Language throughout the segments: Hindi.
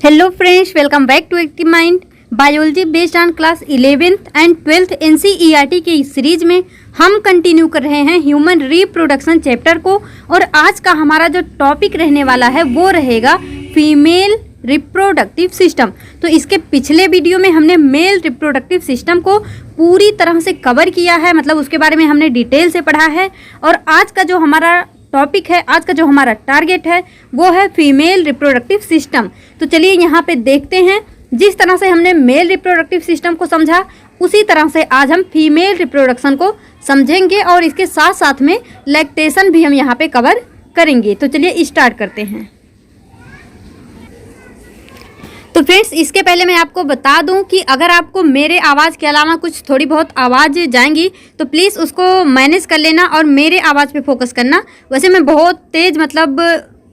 Hello friends, welcome back to Active Mind biology based on class 11th and 12th NCERT की सीरीज में हम कंटिन्यू कर रहे हैं ह्यूमन रिप्रोडक्शन चैप्टर को। और आज का हमारा जो टॉपिक रहने वाला है वो रहेगा फीमेल रिप्रोडक्टिव सिस्टम। तो इसके पिछले वीडियो में हमने मेल रिप्रोडक्टिव सिस्टम को पूरी तरह से कवर किया है, मतलब उसके बारे में हमने डिटेल से पढ़ा है। और आज का जो हमारा टॉपिक है, आज का जो हमारा टारगेट है वो है फीमेल रिप्रोडक्टिव सिस्टम। तो चलिए यहाँ पे देखते हैं, जिस तरह से हमने मेल रिप्रोडक्टिव सिस्टम को समझा उसी तरह से आज हम फीमेल रिप्रोडक्शन को समझेंगे और इसके साथ साथ में लैक्टेशन भी हम यहाँ पे कवर करेंगे। तो चलिए स्टार्ट करते हैं। तो फ्रेंड्स, इसके पहले मैं आपको बता दूं कि अगर आपको मेरे आवाज़ के अलावा कुछ थोड़ी बहुत आवाज़ जाएंगी तो प्लीज़ उसको मैनेज कर लेना और मेरे आवाज़ पे फोकस करना। वैसे मैं बहुत तेज़ मतलब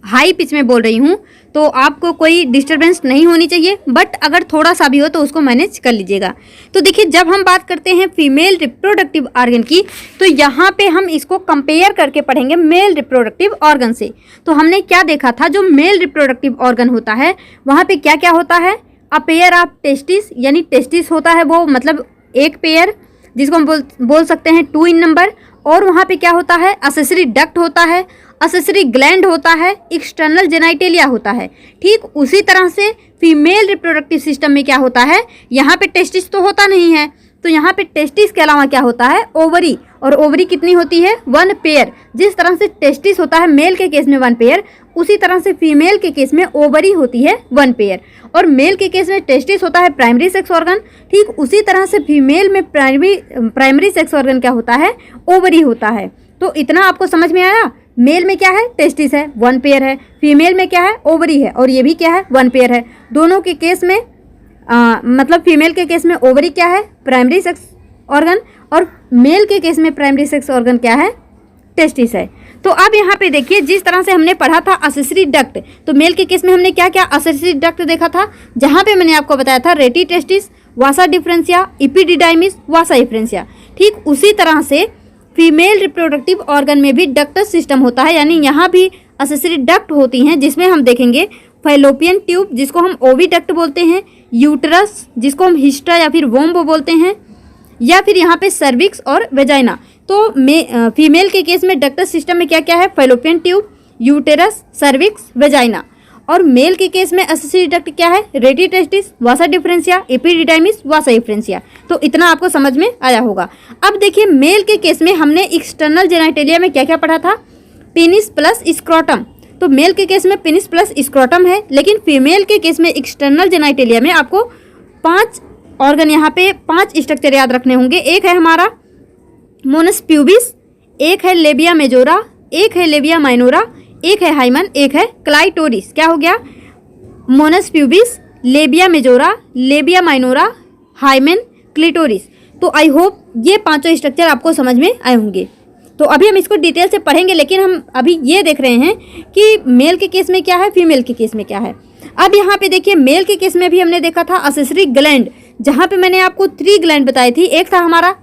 हाई पिच में बोल रही हूँ, तो आपको कोई डिस्टरबेंस नहीं होनी चाहिए, बट अगर थोड़ा सा भी हो तो उसको मैनेज कर लीजिएगा। तो देखिए, जब हम बात करते हैं फीमेल रिप्रोडक्टिव ऑर्गन की, तो यहाँ पे हम इसको कंपेयर करके पढ़ेंगे मेल रिप्रोडक्टिव ऑर्गन से। तो हमने क्या देखा था, जो मेल रिप्रोडक्टिव ऑर्गन होता है वहाँ पे क्या क्या होता है, अ पेयर ऑफ टेस्टिस, यानी टेस्टिस होता है वो मतलब एक पेयर, जिसको हम बोल सकते हैं 2 इन नंबर। और वहाँ पे क्या होता है, असेसरी डक्ट होता है, असेसरी ग्लैंड होता है, एक्सटर्नल जेनाइटेलिया होता है। ठीक उसी तरह से फीमेल रिप्रोडक्टिव सिस्टम में क्या होता है, यहाँ पे टेस्टिस तो होता नहीं है, तो यहाँ पे टेस्टिस के अलावा क्या होता है, ओवरी। और ओवरी कितनी होती है, 1 पेयर। जिस तरह से टेस्टिस होता है मेल के केस में 1 पेयर, उसी तरह से फीमेल के केस में ओवरी होती है 1 पेयर। और मेल के केस में टेस्टिस होता है प्राइमरी सेक्स ऑर्गन, ठीक उसी तरह से फीमेल में प्राइमरी सेक्स ऑर्गन क्या होता है, ओवरी होता है। तो इतना आपको समझ में आया। मेल में क्या है, टेस्टिस है, 1 पेयर है, फीमेल में क्या है, ओवरी है, और ये भी क्या है, 1 पेयर है। दोनों के केस में मतलब फीमेल के केस में ओवरी क्या है, प्राइमरी सेक्स ऑर्गन, और मेल के केस में प्राइमरी सेक्स ऑर्गन क्या है, टेस्टिस है। तो अब यहाँ पे देखिए, जिस तरह से हमने पढ़ा था असेसरी डक्ट, तो मेल के केस में हमने क्या क्या असेसरी डक्ट देखा था, जहाँ पे मैंने आपको बताया था रेटी टेस्टिस, वासा डिफरेंशिया, इपिडिडाइमिस, वासा इफ्रेंशिया। ठीक उसी तरह से फीमेल रिप्रोडक्टिव ऑर्गन में भी डक्टस सिस्टम होता है, यानी यहाँ भी असेसरी डक्ट होती हैं, जिसमें हम देखेंगे फैलोपियन ट्यूब, जिसको हम ओविडक्ट बोलते हैं, यूटरस, जिसको हम हिस्टा या फिर वोम्ब बोलते हैं, या फिर यहाँ पे सर्विक्स और वेजाइना। तो फीमेल के केस में डक्टस सिस्टम में क्या क्या है, fallopian tube, uterus, cervix, vagina. और मेल के केस में असेसरी डक्ट क्या है, रेटी टेस्टिस, वासा डिफरेंशिया, एपिडिडाइमिस, वासा इफ्रेंशिया। तो इतना आपको समझ में आया होगा। अब देखिए, मेल के केस में हमने एक्सटर्नल जेनाइटेलिया में क्या क्या पढ़ा था, पेनिस प्लस स्क्रोटम। तो मेल के केस में पेनिस प्लस स्क्रोटम है, लेकिन फीमेल के केस में एक्सटर्नल जेनाइटेलिया में आपको 5 ऑर्गन, यहाँ पे 5 स्ट्रक्चर याद रखने होंगे। एक है हमारा मोनस प्यूबिस, एक है लेबिया मेजोरा, एक है लेबिया माइनोरा, एक है हाइमन, एक है क्लाइटोरिस। क्या हो गया, mons pubis, labia majora, labia minora, hymen, clitoris. तो आई होप ये 5 स्ट्रक्चर आपको समझ में आए होंगे। तो अभी हम इसको डिटेल से पढ़ेंगे, लेकिन हम अभी ये देख रहे हैं कि मेल के केस में क्या है, फीमेल के केस में क्या है। अब यहाँ पे देखिए, मेल के केस में भी हमने देखा था असेसरी ग्लैंड, जहाँ पे मैंने आपको 3 ग्लैंड बताई थी। एक था हमारा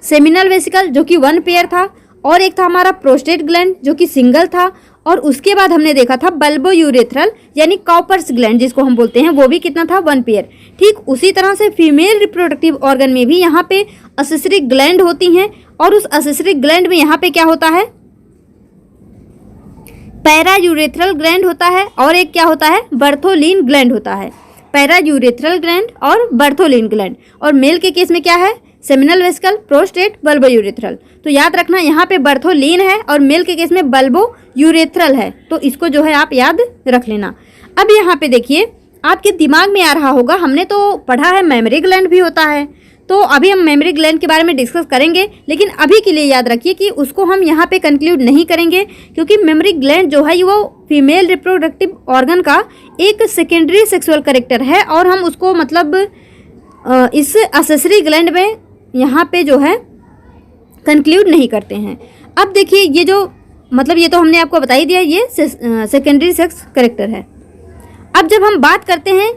सेमिनल वेसिकल जो कि 1 पेयर था, और एक था हमारा प्रोस्टेट ग्लैंड जो कि सिंगल था, और उसके बाद हमने देखा था बल्बो यूरेथ्रल यानी कॉपर्स ग्लैंड जिसको हम बोलते हैं, वो भी कितना था, 1 पेयर। ठीक उसी तरह से फीमेल रिप्रोडक्टिव ऑर्गन में भी यहाँ पे असेसरी ग्लैंड होती हैं, और उस असेसरी ग्लैंड में यहाँ पे क्या होता है, पैरा यूरेथ्रल ग्लैंड होता है, और एक क्या होता है, बर्थोलिन ग्लैंड होता है। पैरा यूरेथ्रल ग्लैंड और बर्थोलिन ग्लैंड। और मेल के केस में क्या है, seminal vesicle, prostate, bulbo urethral. तो याद रखना, यहाँ पे बर्थोलिन है और मेल के केस में बल्बो यूरेथ्रल है, तो इसको जो है आप याद रख लेना। अब यहाँ पे देखिए, आपके दिमाग में आ रहा होगा, हमने तो पढ़ा है मेमरी ग्लैंड भी होता है, तो अभी हम मेमरी ग्लैंड के बारे में डिस्कस करेंगे, लेकिन अभी के लिए याद रखिए कि उसको हम यहाँ पे कंक्लूड नहीं करेंगे, क्योंकि मेमरी ग्लैंड जो है वो फीमेल रिप्रोडक्टिव ऑर्गन का एक सेकेंडरी सेक्सुअल कैरेक्टर है, और हम उसको मतलब इस असेसरी ग्लैंड में यहाँ पे जो है कंक्लूड नहीं करते हैं। अब देखिए, ये जो मतलब ये तो हमने आपको बता ही दिया, ये सेकेंडरी सेक्स कैरेक्टर है। अब जब हम बात करते हैं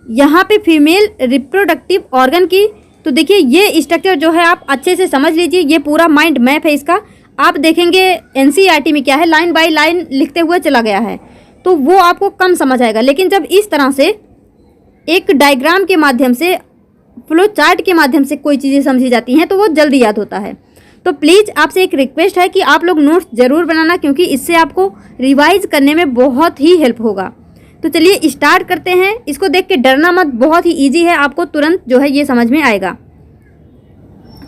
यहाँ पे फीमेल रिप्रोडक्टिव ऑर्गन की, तो देखिए ये स्ट्रक्चर जो है आप अच्छे से समझ लीजिए, ये पूरा माइंड मैप है इसका। आप देखेंगे NCERT में क्या है, लाइन बाय लाइन लिखते हुए चला गया है, तो वो आपको कम समझ आएगा। लेकिन जब इस तरह से एक डायग्राम के माध्यम से, फ्लो चार्ट के माध्यम से कोई चीज़ें समझी जाती हैं तो वो जल्दी याद होता है। तो प्लीज़ आपसे एक रिक्वेस्ट है कि आप लोग नोट्स ज़रूर बनाना, क्योंकि इससे आपको रिवाइज करने में बहुत ही हेल्प होगा। तो चलिए स्टार्ट करते हैं। इसको देख के डरना मत, बहुत ही ईजी है, आपको तुरंत जो है ये समझ में आएगा।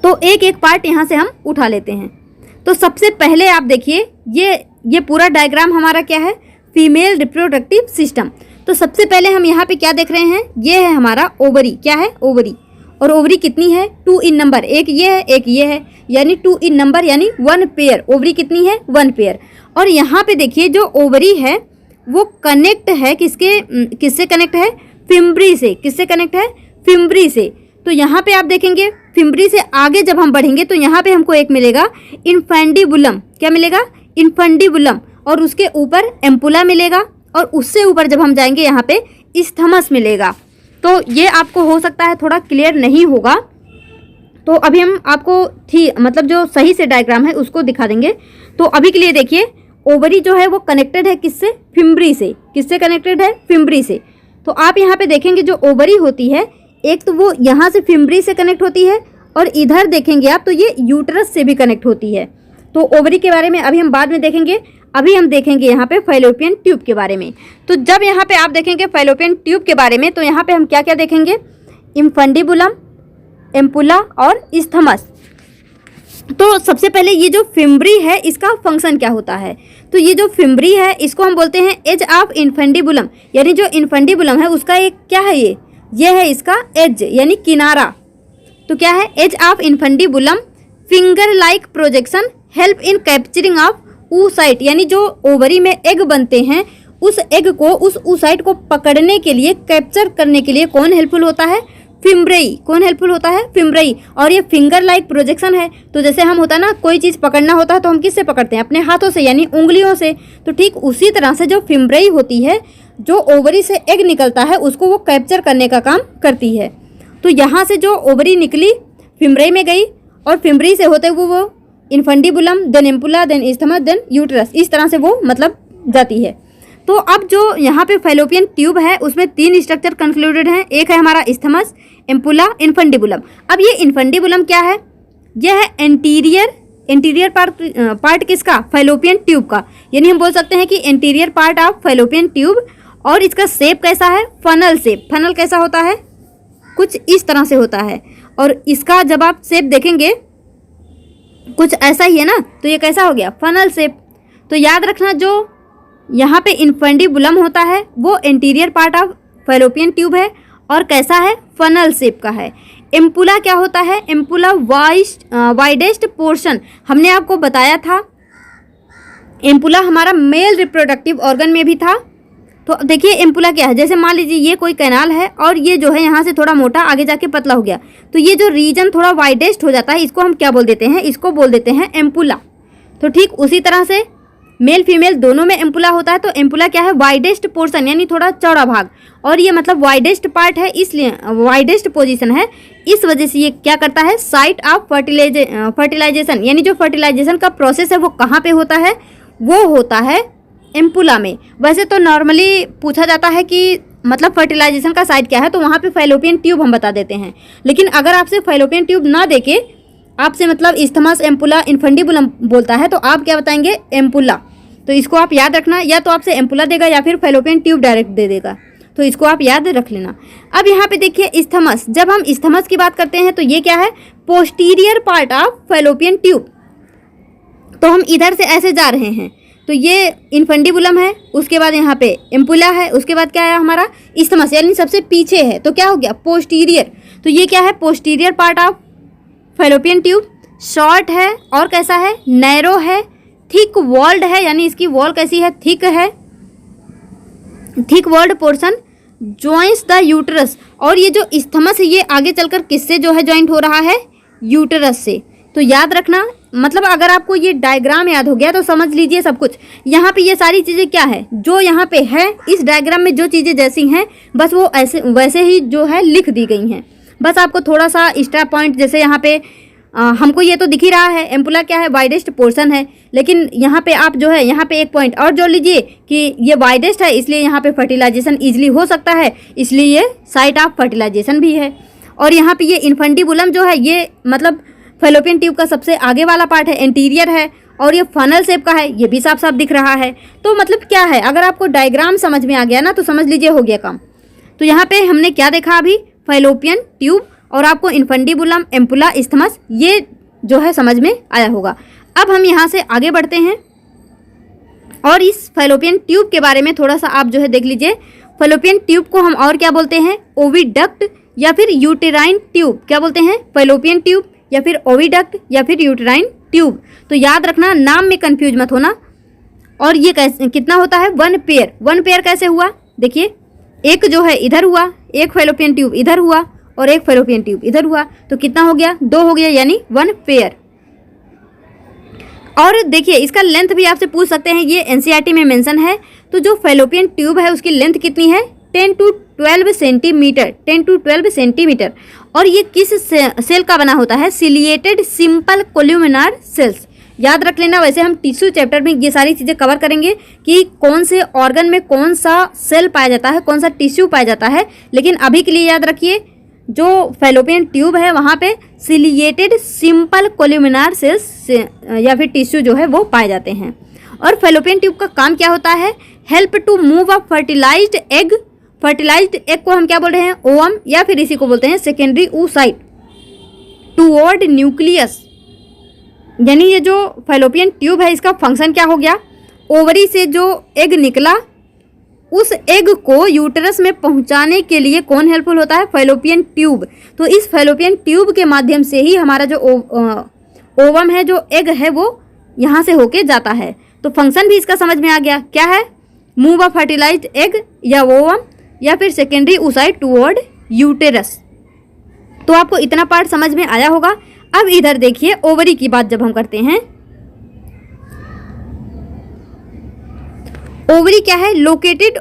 तो एक एक पार्ट यहाँ से हम उठा लेते हैं। तो सबसे पहले आप देखिए, ये पूरा डायग्राम हमारा क्या है, फीमेल रिप्रोडक्टिव सिस्टम। तो सबसे पहले हम यहाँ पे क्या देख रहे हैं, ये है हमारा ओवरी। क्या है, ओवरी। और ओवरी कितनी है, 2 इन नंबर, एक ये है एक ये है, यानी 2 इन नंबर यानी 1 पेयर। ओवरी कितनी है, 1 पेयर। और यहाँ पे देखिए जो ओवरी है वो कनेक्ट है किससे कनेक्ट है, फिम्ब्री से। किससे कनेक्ट है, फिम्ब्री से। तो यहाँ पे आप देखेंगे फिम्ब्री से आगे जब हम बढ़ेंगे तो यहाँ पे हमको एक मिलेगा इन्फेंडिबुलम। क्या मिलेगा, इन्फेंडिबुलम। और उसके ऊपर एम्पुला मिलेगा, और उससे ऊपर जब हम जाएंगे यहाँ पे इस्थमस मिलेगा। तो ये आपको हो सकता है थोड़ा क्लियर नहीं होगा, तो अभी हम आपको मतलब जो सही से डायग्राम है उसको दिखा देंगे। तो अभी के लिए देखिए, ओवरी जो है वो कनेक्टेड है किससे, फिम्ब्री से। किससे कनेक्टेड है, फिम्ब्री से। तो आप यहाँ पे देखेंगे जो ओवरी होती है, एक तो वो यहाँ से फिम्ब्री से कनेक्ट होती है, और इधर देखेंगे आप तो ये यूट्रस से भी कनेक्ट होती है। तो ओवरी के बारे में अभी हम बाद में देखेंगे, अभी हम देखेंगे यहाँ पे फैलोपियन ट्यूब के बारे में। तो जब यहाँ पे आप देखेंगे फैलोपियन ट्यूब के बारे में, तो यहाँ पे हम क्या क्या देखेंगे, इन्फेंडिबुलम, एम्पुला और इस्थमस। तो सबसे पहले ये जो फिम्ब्री है इसका फंक्शन क्या होता है, तो ये जो फिम्ब्री है इसको हम बोलते हैं एज ऑफ इन्फेंडिबुलम, यानी जो इन्फेंडिबुलम है उसका एक क्या है, ये है इसका एज यानी किनारा। तो क्या है, edge of infundibulum finger like projection help in capturing of oocyte, यानी जो ओवरी में एग बनते हैं उस एग को, उस oocyte को पकड़ने के लिए, कैप्चर करने के लिए कौन हेल्पफुल होता है, फिम्ब्रेई। कौन हेल्पफुल होता है, फिम्ब्रेई। और ये फिंगर लाइक प्रोजेक्शन है, तो जैसे हम होता है ना, कोई चीज़ पकड़ना होता है तो हम किससे पकड़ते हैं, अपने हाथों से यानी उंगलियों से। तो ठीक उसी तरह से जो फिम्ब्रेई होती है, जो ओवरी से एग निकलता है उसको वो कैप्चर करने का काम करती है। तो यहाँ से जो ओवरी निकली फिम्ब्रेई में गई, और फिम्ब्री से होते हुए वो infundibulum, then ampulla, then isthmus, then uterus, इस तरह से वो मतलब जाती है। तो अब जो यहाँ पे फैलोपियन ट्यूब है उसमें 3 स्ट्रक्चर कंक्लूडेड हैं। एक है हमारा इस्थमस, एम्पुला, इन्फेंडिबुलम। अब ये इन्फेंडिबुलम क्या है, यह है एंटीरियर पार्ट किसका, फैलोपियन ट्यूब का, यानी हम बोल सकते हैं कि anterior part of fallopian tube. और इसका शेप कैसा है, फनल शेप। फनल कैसा होता है, कुछ इस तरह से होता है। और इसका जब आप शेप देखेंगे कुछ ऐसा ही है ना, तो ये कैसा हो गया, फनल शेप। तो याद रखना जो यहाँ पे इन्फेंडिबुलम होता है वो anterior part of fallopian tube है, और कैसा है, फनल शेप का है। एम्पुला क्या होता है, एम्पुला वाइडेस्ट पोर्शन, हमने आपको बताया था एम्पुला हमारा मेल रिप्रोडक्टिव ऑर्गन में भी था। तो देखिए एम्पुला क्या है, जैसे मान लीजिए ये कोई कैनाल है और ये जो है यहाँ से थोड़ा मोटा आगे जाके पतला हो गया, तो ये जो रीजन थोड़ा वाइडेस्ट हो जाता है इसको हम क्या बोल देते हैं, इसको बोल देते हैं एम्पुला। तो ठीक उसी तरह से मेल फीमेल दोनों में एम्पुला होता है। तो एम्पुला क्या है, वाइडेस्ट पोर्शन यानी थोड़ा चौड़ा भाग, और ये मतलब वाइडेस्ट पार्ट है, इसलिए वाइडेस्ट पोजीशन है, इस वजह से ये क्या करता है, साइट ऑफ फर्टिलाइजेशन, यानी जो फर्टिलाइजेशन का प्रोसेस है वो कहाँ पे होता है, वो होता है एम्पुला में। वैसे तो नॉर्मली पूछा जाता है कि मतलब फर्टिलाइजेशन का साइट क्या है, तो वहाँ पे फैलोपियन ट्यूब हम बता देते हैं। लेकिन अगर आपसे फैलोपियन ट्यूब ना देके आपसे मतलब इस्थमस, एम्पुला, इन्फेंडिबुलम बोलता है तो आप क्या बताएंगे, एम्पुला। तो इसको आप याद रखना, या तो आपसे एम्पुला देगा या फिर फैलोपियन ट्यूब डायरेक्ट दे देगा, तो इसको आप याद रख लेना। अब यहाँ पे देखिए इस्थमस, जब हम इस्थमस की बात करते हैं तो ये क्या है, posterior part of fallopian tube. तो हम इधर से ऐसे जा रहे हैं, तो ये इन्फेंडिबुलम है, उसके बाद यहाँ पे एम्पुला है, उसके बाद क्या है हमारा इस्थमस, यानी सबसे पीछे है, तो क्या हो गया, पोस्टीरियर। तो ये क्या है, posterior part of fallopian tube. Short है और कैसा है, नैरो है, थिक वॉल्ड है, यानी इसकी वॉल कैसी है, थिक है, thick walled portion joints the uterus. और ये जो इस्थमस है ये आगे चलकर किससे जो है ज्वाइंट हो रहा है, यूटरस से। तो याद रखना, मतलब अगर आपको ये डायग्राम याद हो गया तो समझ लीजिए सब कुछ। यहाँ पे ये सारी चीज़ें क्या है, जो यहाँ पे है इस डायग्राम में जो चीज़ें जैसी हैं बस वो ऐसे वैसे ही जो है लिख दी गई हैं। बस आपको थोड़ा सा एक्स्ट्रा पॉइंट, जैसे यहाँ पे हमको ये तो दिख ही रहा है एम्पुला क्या है, वाइडेस्ट पोर्शन है, लेकिन यहाँ पे आप जो है यहाँ पे एक पॉइंट और जोड़ लीजिए कि ये वाइडेस्ट है, इसलिए यहाँ पे फर्टिलाइजेशन इजीली हो सकता है, इसलिए ये साइट ऑफ फर्टिलाइजेशन भी है। और यहाँ पे ये इन्फंडिबुलम जो है ये मतलब फैलोपियन ट्यूब का सबसे आगे वाला पार्ट है, एंटीरियर है, और ये फनल शेप का है, ये भी साफ साफ दिख रहा है। तो मतलब क्या है, अगर आपको डायग्राम समझ में आ गया ना तो समझ लीजिए हो गया काम। तो यहाँ पे हमने क्या देखा अभी, फैलोपियन ट्यूब और आपको इन्फंडिबुलम, एम्पुला, इस्थमस, ये जो है समझ में आया होगा। अब हम यहाँ से आगे बढ़ते हैं और इस फैलोपियन ट्यूब के बारे में थोड़ा सा आप जो है देख लीजिए। फैलोपियन ट्यूब को हम और क्या बोलते हैं, ओविडक्ट या फिर यूटेराइन ट्यूब। क्या बोलते हैं, फैलोपियन ट्यूब या फिर ओविडक्ट या फिर यूटेराइन ट्यूब। तो याद रखना, नाम में कंफ्यूज मत होना। और ये कैसे कितना होता है, 1 पेयर। 1 पेयर कैसे हुआ, देखिए एक जो है इधर हुआ, एक फैलोपियन ट्यूब इधर हुआ और एक फैलोपियन ट्यूब इधर हुआ, तो कितना हो गया, 2 हो गया, यानी 1 पेयर। और देखिए इसका लेंथ भी आपसे पूछ सकते हैं, ये एनसीईआरटी में मेंशन है। तो जो फैलोपियन ट्यूब है उसकी लेंथ कितनी है, 10 to 12 सेंटीमीटर, 10 to 12 सेंटीमीटर। और ये किस सेल का बना होता है, सिलिएटेड सिंपल कोल्यूमिनार सेल्स। याद रख लेना, वैसे हम टिश्यू चैप्टर में ये सारी चीज़ें कवर करेंगे कि कौन से ऑर्गन में कौन सा सेल पाया जाता है, कौन सा टिश्यू पाया जाता है। लेकिन अभी के लिए याद रखिए, जो फैलोपियन ट्यूब है वहाँ पे सिलिएटेड सिंपल कोल्यूमिनार सेल्स या फिर टिश्यू जो है वो पाए जाते हैं। और फैलोपियन ट्यूब का काम क्या होता है, help to move a fertilised egg. Fertilised egg को हम क्या बोल रहे हैं, ओवम, या फिर इसी को बोलते हैं सेकेंडरी oocyte टूवर्ड न्यूक्लियस। यानी ये जो फैलोपियन ट्यूब है इसका फंक्शन क्या हो गया, ओवरी से जो एग निकला उस एग को यूटरस में पहुंचाने के लिए कौन हेल्पफुल होता है, फैलोपियन ट्यूब। तो इस फैलोपियन ट्यूब के माध्यम से ही हमारा जो ओवम है, जो एग है, वो यहाँ से होके जाता है। तो फंक्शन भी इसका समझ में आ गया, क्या है, मूव अ फर्टिलाइज्ड एग या ओवम या फिर सेकेंडरी oocyte टूवर्ड यूटेरस। तो आपको इतना पार्ट समझ में आया होगा। अब इधर देखिए ओवरी की बात जब हम करते हैं, ओवरी क्या है, located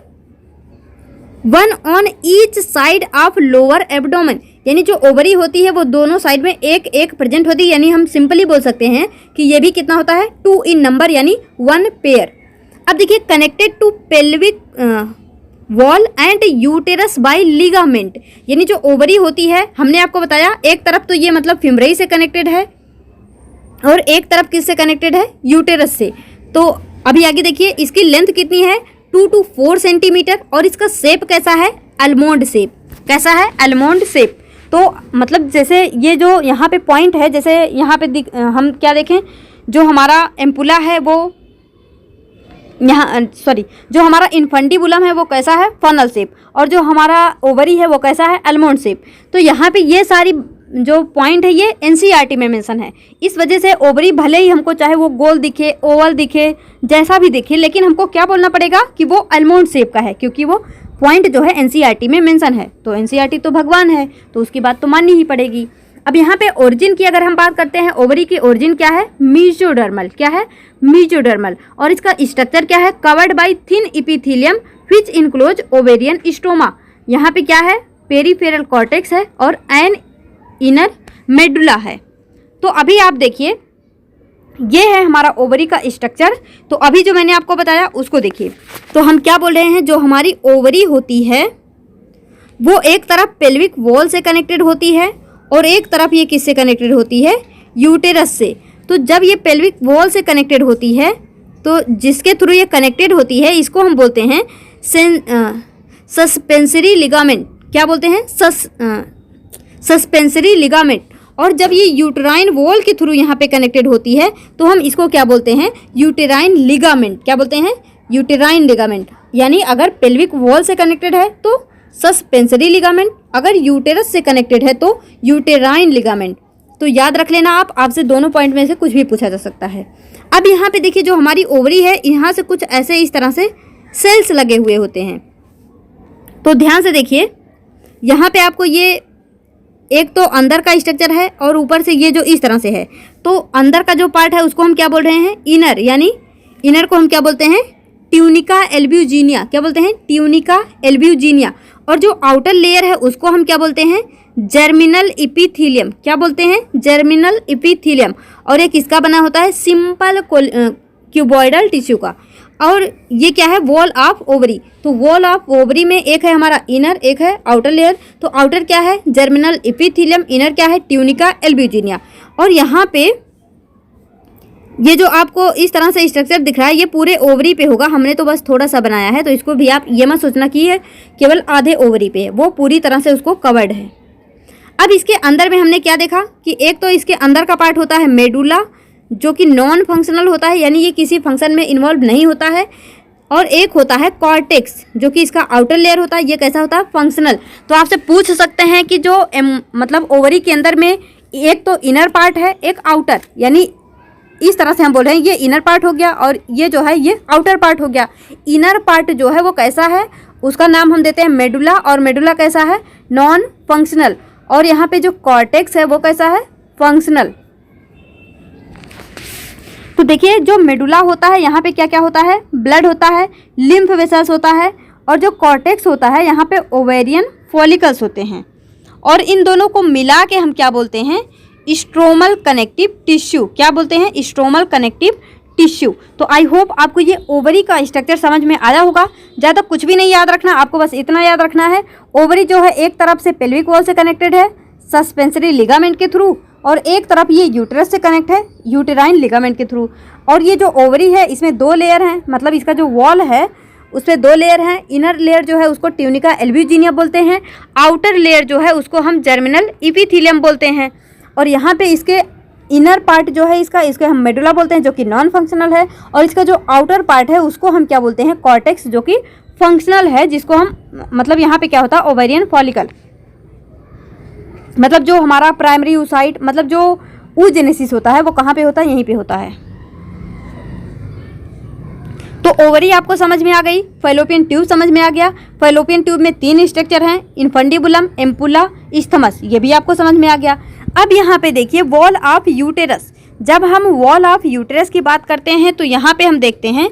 1 on each side of lower abdomen. यानी जो ओवरी होती है वो दोनों साइड में एक एक प्रेजेंट होती है। यानी हम सिंपली बोल सकते हैं कि ये भी कितना होता है, 2 इन नंबर, यानी 1 पेयर। अब देखिए, connected to pelvic wall and uterus by ligament. यानी जो ओवरी होती है, हमने आपको बताया एक तरफ तो ये मतलब फिमरई से कनेक्टेड है और एक तरफ किससे कनेक्टेड है, यूटेरस से। तो अभी आगे देखिए, इसकी लेंथ कितनी है, 2 to 4 सेंटीमीटर। और इसका शेप कैसा है, अलमोंड शेप। कैसा है, अलमोंड शेप। तो मतलब जैसे ये जो यहाँ पे पॉइंट है, जैसे यहाँ पे हम क्या देखें, जो हमारा एम्पुला है वो यहाँ जो हमारा इन्फंडिबुलम है वो कैसा है, फनल शेप, और जो हमारा ओवरी है वो कैसा है, अलमोंड शेप। तो यहाँ पे ये सारी जो पॉइंट है ये एनसीईआरटी में मेंशन है। इस वजह से ओवरी भले ही हमको चाहे वो गोल दिखे, ओवल दिखे, जैसा भी दिखे, लेकिन हमको क्या बोलना पड़ेगा कि वो अलमोंड शेप का है, क्योंकि वो पॉइंट जो है एनसीईआरटी में मेंशन है। तो एनसीईआरटी तो भगवान है, तो उसकी बात तो माननी ही पड़ेगी। अब यहाँ पे ओरिजिन की अगर हम बात करते हैं, ओवरी की ओरिजिन क्या है, मीजोडर्मल। क्या है, मीजोडर्मल। और इसका स्ट्रक्चर क्या है, covered by thin epithelium which enclose ovarian stoma. यहाँ पे क्या है, पेरीफेरल कॉर्टेक्स है और एन इनर मेडुला है। तो अभी आप देखिए, ये है हमारा ओवरी का स्ट्रक्चर। तो अभी जो मैंने आपको बताया उसको देखिए। तो हम क्या बोल रहे हैं, जो हमारी ओवरी होती है वो एक तरफ पेल्विक वॉल से कनेक्टेड होती है और एक तरफ ये किससे कनेक्टेड होती है, यूटेरस से। तो जब ये पेल्विक वॉल से कनेक्टेड होती है तो जिसके थ्रू ये कनेक्टेड होती है इसको हम बोलते हैं सस्पेंसरी लिगामेंट। क्या बोलते हैं, सस्पेंसरी लिगामेंट। और जब ये यूटेराइन वॉल के थ्रू यहाँ पे कनेक्टेड होती है तो हम इसको क्या बोलते हैं, यूटेराइन लिगामेंट। क्या बोलते हैं, यूटेराइन लिगामेंट। यानी अगर पेल्विक वॉल से कनेक्टेड है तो सस्पेंसरी लिगामेंट, अगर यूटेरस से कनेक्टेड है तो यूटेराइन लिगामेंट। तो याद रख लेना आप, आपसे दोनों पॉइंट में से कुछ भी पूछा जा सकता है। अब यहाँ पे देखिए, जो हमारी ओवरी है यहाँ से कुछ ऐसे इस तरह से सेल्स लगे हुए होते हैं। तो ध्यान से देखिए, यहाँ पे आपको ये एक तो अंदर का स्ट्रक्चर है और ऊपर से ये जो इस तरह से है। तो अंदर का जो पार्ट है उसको हम क्या बोल रहे हैं, इनर। यानी इनर को हम क्या बोलते हैं, ट्यूनिका एल्ब्यूजिनिया। क्या बोलते हैं, ट्यूनिका एल्ब्यूजिनिया। और जो आउटर लेयर है उसको हम क्या बोलते हैं, जर्मिनल इपिथीलियम। क्या बोलते हैं, जर्मिनल इपिथीलियम। और एक इसका बना होता है सिंपल क्यूबॉइडल टिश्यू का। और ये क्या है, वॉल ऑफ ओवरी। तो वॉल ऑफ ओवरी में एक है हमारा इनर, एक है आउटर लेयर। तो आउटर क्या है, जर्मिनल इपिथीलियम, इनर क्या है, ट्यूनिका एल्ब्यूजिनिया। और यहाँ पे ये जो आपको इस तरह से स्ट्रक्चर दिख रहा है ये पूरे ओवरी पे होगा, हमने तो बस थोड़ा सा बनाया है, तो इसको भी आप ये मत सोचना कि ये केवल आधे ओवरी पे है, वो पूरी तरह से उसको कवर्ड है। अब इसके अंदर में हमने क्या देखा कि एक तो इसके अंदर का पार्ट होता है मेडुला, जो कि नॉन फंक्शनल होता है, यानी ये किसी फंक्शन में इन्वॉल्व नहीं होता है। और एक होता है कॉर्टेक्स, जो कि इसका आउटर लेयर होता है, ये कैसा होता है, फंक्शनल। तो आपसे पूछ सकते हैं कि जो मतलब ओवरी के अंदर में एक तो इनर पार्ट है, एक आउटर, यानी इस तरह से हम बोल रहे हैं ये इनर पार्ट हो गया और ये जो है ये आउटर पार्ट हो गया। इनर पार्ट जो है वो कैसा है, उसका नाम हम देते हैं मेडुला, और मेडुला कैसा है, नॉन फंक्शनल। और यहाँ पे जो कॉर्टेक्स है वो कैसा है, फंक्शनल। तो देखिए जो मेडुला होता है यहाँ पे क्या क्या होता है, ब्लड होता है, लिम्फ वेसल्स होता है, और जो कॉर्टेक्स होता है यहाँ पे ओवेरियन फॉलिकल्स होते हैं। और इन दोनों को मिला के हम क्या बोलते हैं, स्ट्रोमल कनेक्टिव टिश्यू। क्या बोलते हैं, स्ट्रोमल कनेक्टिव टिश्यू। तो आई होप आपको ये ओवरी का स्ट्रक्चर समझ में आया होगा। ज़्यादा कुछ भी नहीं याद रखना, आपको बस इतना याद रखना है, ओवरी जो है एक तरफ से पेल्विक वॉल से कनेक्टेड है सस्पेंसरी लिगामेंट के थ्रू, और एक तरफ ये यूट्रस से कनेक्ट है यूटेराइन लिगामेंट के थ्रू। और ये जो ओवरी है इसमें दो लेयर हैं, मतलब इसका जो वॉल है उस पर दो लेयर हैं। इनर लेयर जो है उसको ट्यूनिका एल्ब्यूजिनिया बोलते हैं, आउटर लेयर जो है उसको हम जर्मिनल इपिथीलियम बोलते हैं। और यहाँ पे इसके इनर पार्ट जो है इसके हम मेडुला बोलते हैं, जो कि नॉन फंक्शनल है, और इसका जो आउटर पार्ट है उसको हम क्या बोलते हैं, कॉर्टेक्स, जो कि फंक्शनल है, जिसको हम मतलब यहाँ पे क्या होता है, ओवेरियन फॉलिकल। मतलब जो हमारा प्राइमरी oocyte, मतलब जो oogenesis होता है वो कहाँ पे होता है, यहीं पे होता है। तो ओवरी आपको समझ में आ गई, फैलोपियन ट्यूब समझ में आ गया। फैलोपियन ट्यूब में 3 स्ट्रक्चर हैं, इन्फंडिबुलम, एम्पुला, इस्थमस, ये भी आपको समझ में आ गया। अब यहाँ पे देखिए वॉल ऑफ यूटेरस। जब हम वॉल ऑफ यूटेरस की बात करते हैं तो यहाँ पे हम देखते हैं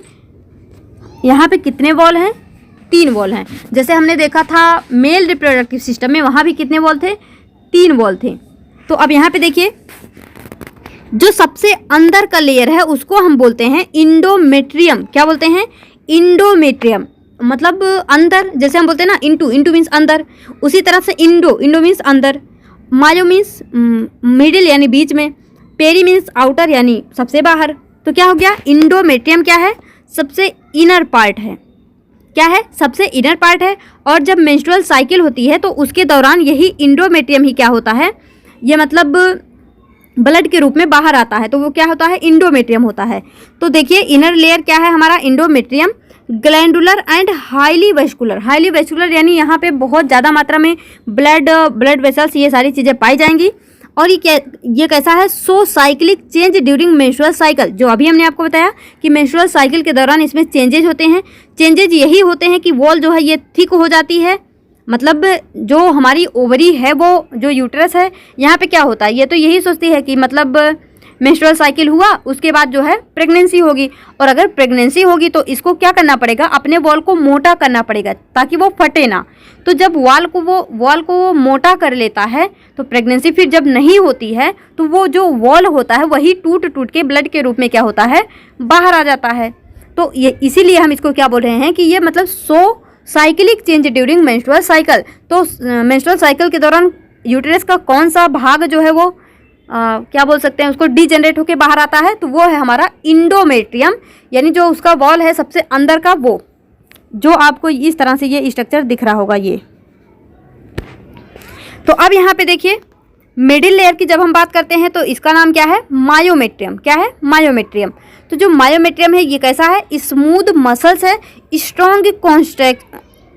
यहाँ पे कितने वॉल हैं, 3 वॉल हैं। जैसे हमने देखा था मेल रिप्रोडक्टिव सिस्टम में, वहाँ भी कितने वॉल थे, 3 वॉल थे। तो अब यहाँ पे देखिए जो सबसे अंदर का लेयर है उसको हम बोलते हैं इंडोमेट्रियम। क्या बोलते हैं, इंडोमेट्रियम, मतलब अंदर, जैसे हम बोलते हैं ना इंटू, इंटू मीन्स अंदर, उसी तरह से इंडो मीन्स अंदर, मायो मीन्स मिडिल यानी बीच में, पेरी मीन्स आउटर यानी सबसे बाहर। तो क्या हो गया, इंडोमेट्रियम क्या है, सबसे इनर पार्ट है। क्या है, सबसे इनर पार्ट है। और जब मेंस्ट्रुअल साइकिल होती है तो उसके दौरान यही इंडोमेट्रियम ही क्या होता है, ये मतलब ब्लड के रूप में बाहर आता है, तो वो क्या होता है, इंडोमेट्रियम होता है। तो देखिए इनर लेयर क्या है हमारा, endometrium, glandular and highly vascular. Highly vascular यानी यहाँ पे बहुत ज़्यादा मात्रा में ब्लड वेसल्स, ये सारी चीज़ें पाई जाएंगी। और ये कैसा है, so cyclic change during menstrual cycle. जो अभी हमने आपको बताया कि मेंस्ट्रुअल साइकिल के दौरान इसमें चेंजेज होते हैं। चेंजेज यही होते हैं कि वॉल जो है ये थिक हो जाती है, मतलब जो हमारी ओवरी है वो, जो यूट्रस है यहाँ पे क्या होता है, ये तो यही सोचती है कि मतलब मेंस्ट्रुअल साइकिल हुआ उसके बाद जो है प्रेगनेंसी होगी, और अगर प्रेगनेंसी होगी तो इसको क्या करना पड़ेगा, अपने वॉल को मोटा करना पड़ेगा ताकि वो फटे ना। तो जब वॉल को वो मोटा कर लेता है तो प्रेगनेंसी फिर जब नहीं होती है तो वो जो वॉल होता है वही टूट टूट के ब्लड के रूप में क्या होता है, बाहर आ जाता है। तो ये इसीलिए हम इसको क्या बोल रहे हैं कि ये मतलब so cyclic change during menstrual cycle. तो मेंस्ट्रुअल साइकिल के दौरान यूटेरस का कौन सा भाग जो है वो क्या बोल सकते हैं, उसको डीजेनरेट होकर बाहर आता है, तो वो है हमारा इंडोमेट्रियम, यानी जो उसका वॉल है सबसे अंदर का, वो जो आपको इस तरह से ये स्ट्रक्चर दिख रहा होगा ये। तो अब यहाँ पे देखिए मिडिल लेयर की जब हम बात करते हैं तो इसका नाम क्या है, मायोमेट्रियम। क्या है, मायोमेट्रियम। तो जो मायोमेट्रियम है ये कैसा है, स्मूथ मसल्स है, स्ट्रॉन्ग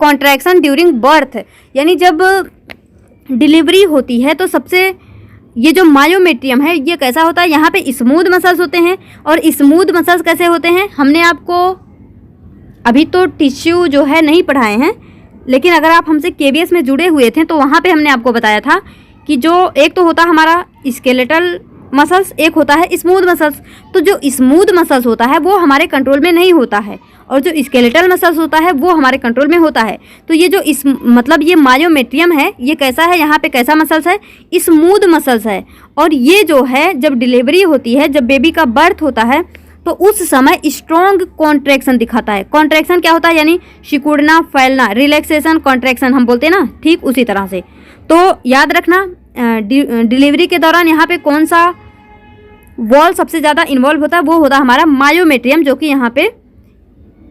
कॉन्ट्रैक्शन ड्यूरिंग बर्थ, यानी जब डिलीवरी होती है तो सबसे ये जो मायोमेट्रियम है ये कैसा होता है, यहाँ पे स्मूथ मसल्स होते हैं। और स्मूथ मसल्स कैसे होते हैं, हमने आपको अभी तो टिश्यू जो है नहीं पढ़ाए हैं, लेकिन अगर आप हमसे केबीएस में जुड़े हुए थे तो वहाँ पे हमने आपको बताया था कि जो एक तो होता है हमारा स्केलेटल मसल्स, एक होता है स्मूथ मसल्स। तो जो स्मूथ मसल्स होता है वो हमारे कंट्रोल में नहीं होता है, और जो स्केलेटल मसल्स होता है वो हमारे कंट्रोल में होता है। तो ये जो इस मतलब ये मायोमेट्रियम है, ये कैसा है, यहाँ पे कैसा मसल्स है, स्मूथ मसल्स है। और ये जो है जब डिलीवरी होती है, जब बेबी का बर्थ होता है, तो उस समय स्ट्रॉन्ग कॉन्ट्रैक्शन दिखाता है। कॉन्ट्रैक्शन क्या होता है, यानी सिकुड़ना, फैलना, रिलैक्सेशन, कॉन्ट्रैक्शन हम बोलते हैं ना, ठीक उसी तरह से। तो याद रखना डिलीवरी के दौरान यहाँ पे कौन सा वॉल सबसे ज़्यादा इन्वॉल्व होता है, वो होता है हमारा मायोमेट्रियम, जो कि यहाँ पे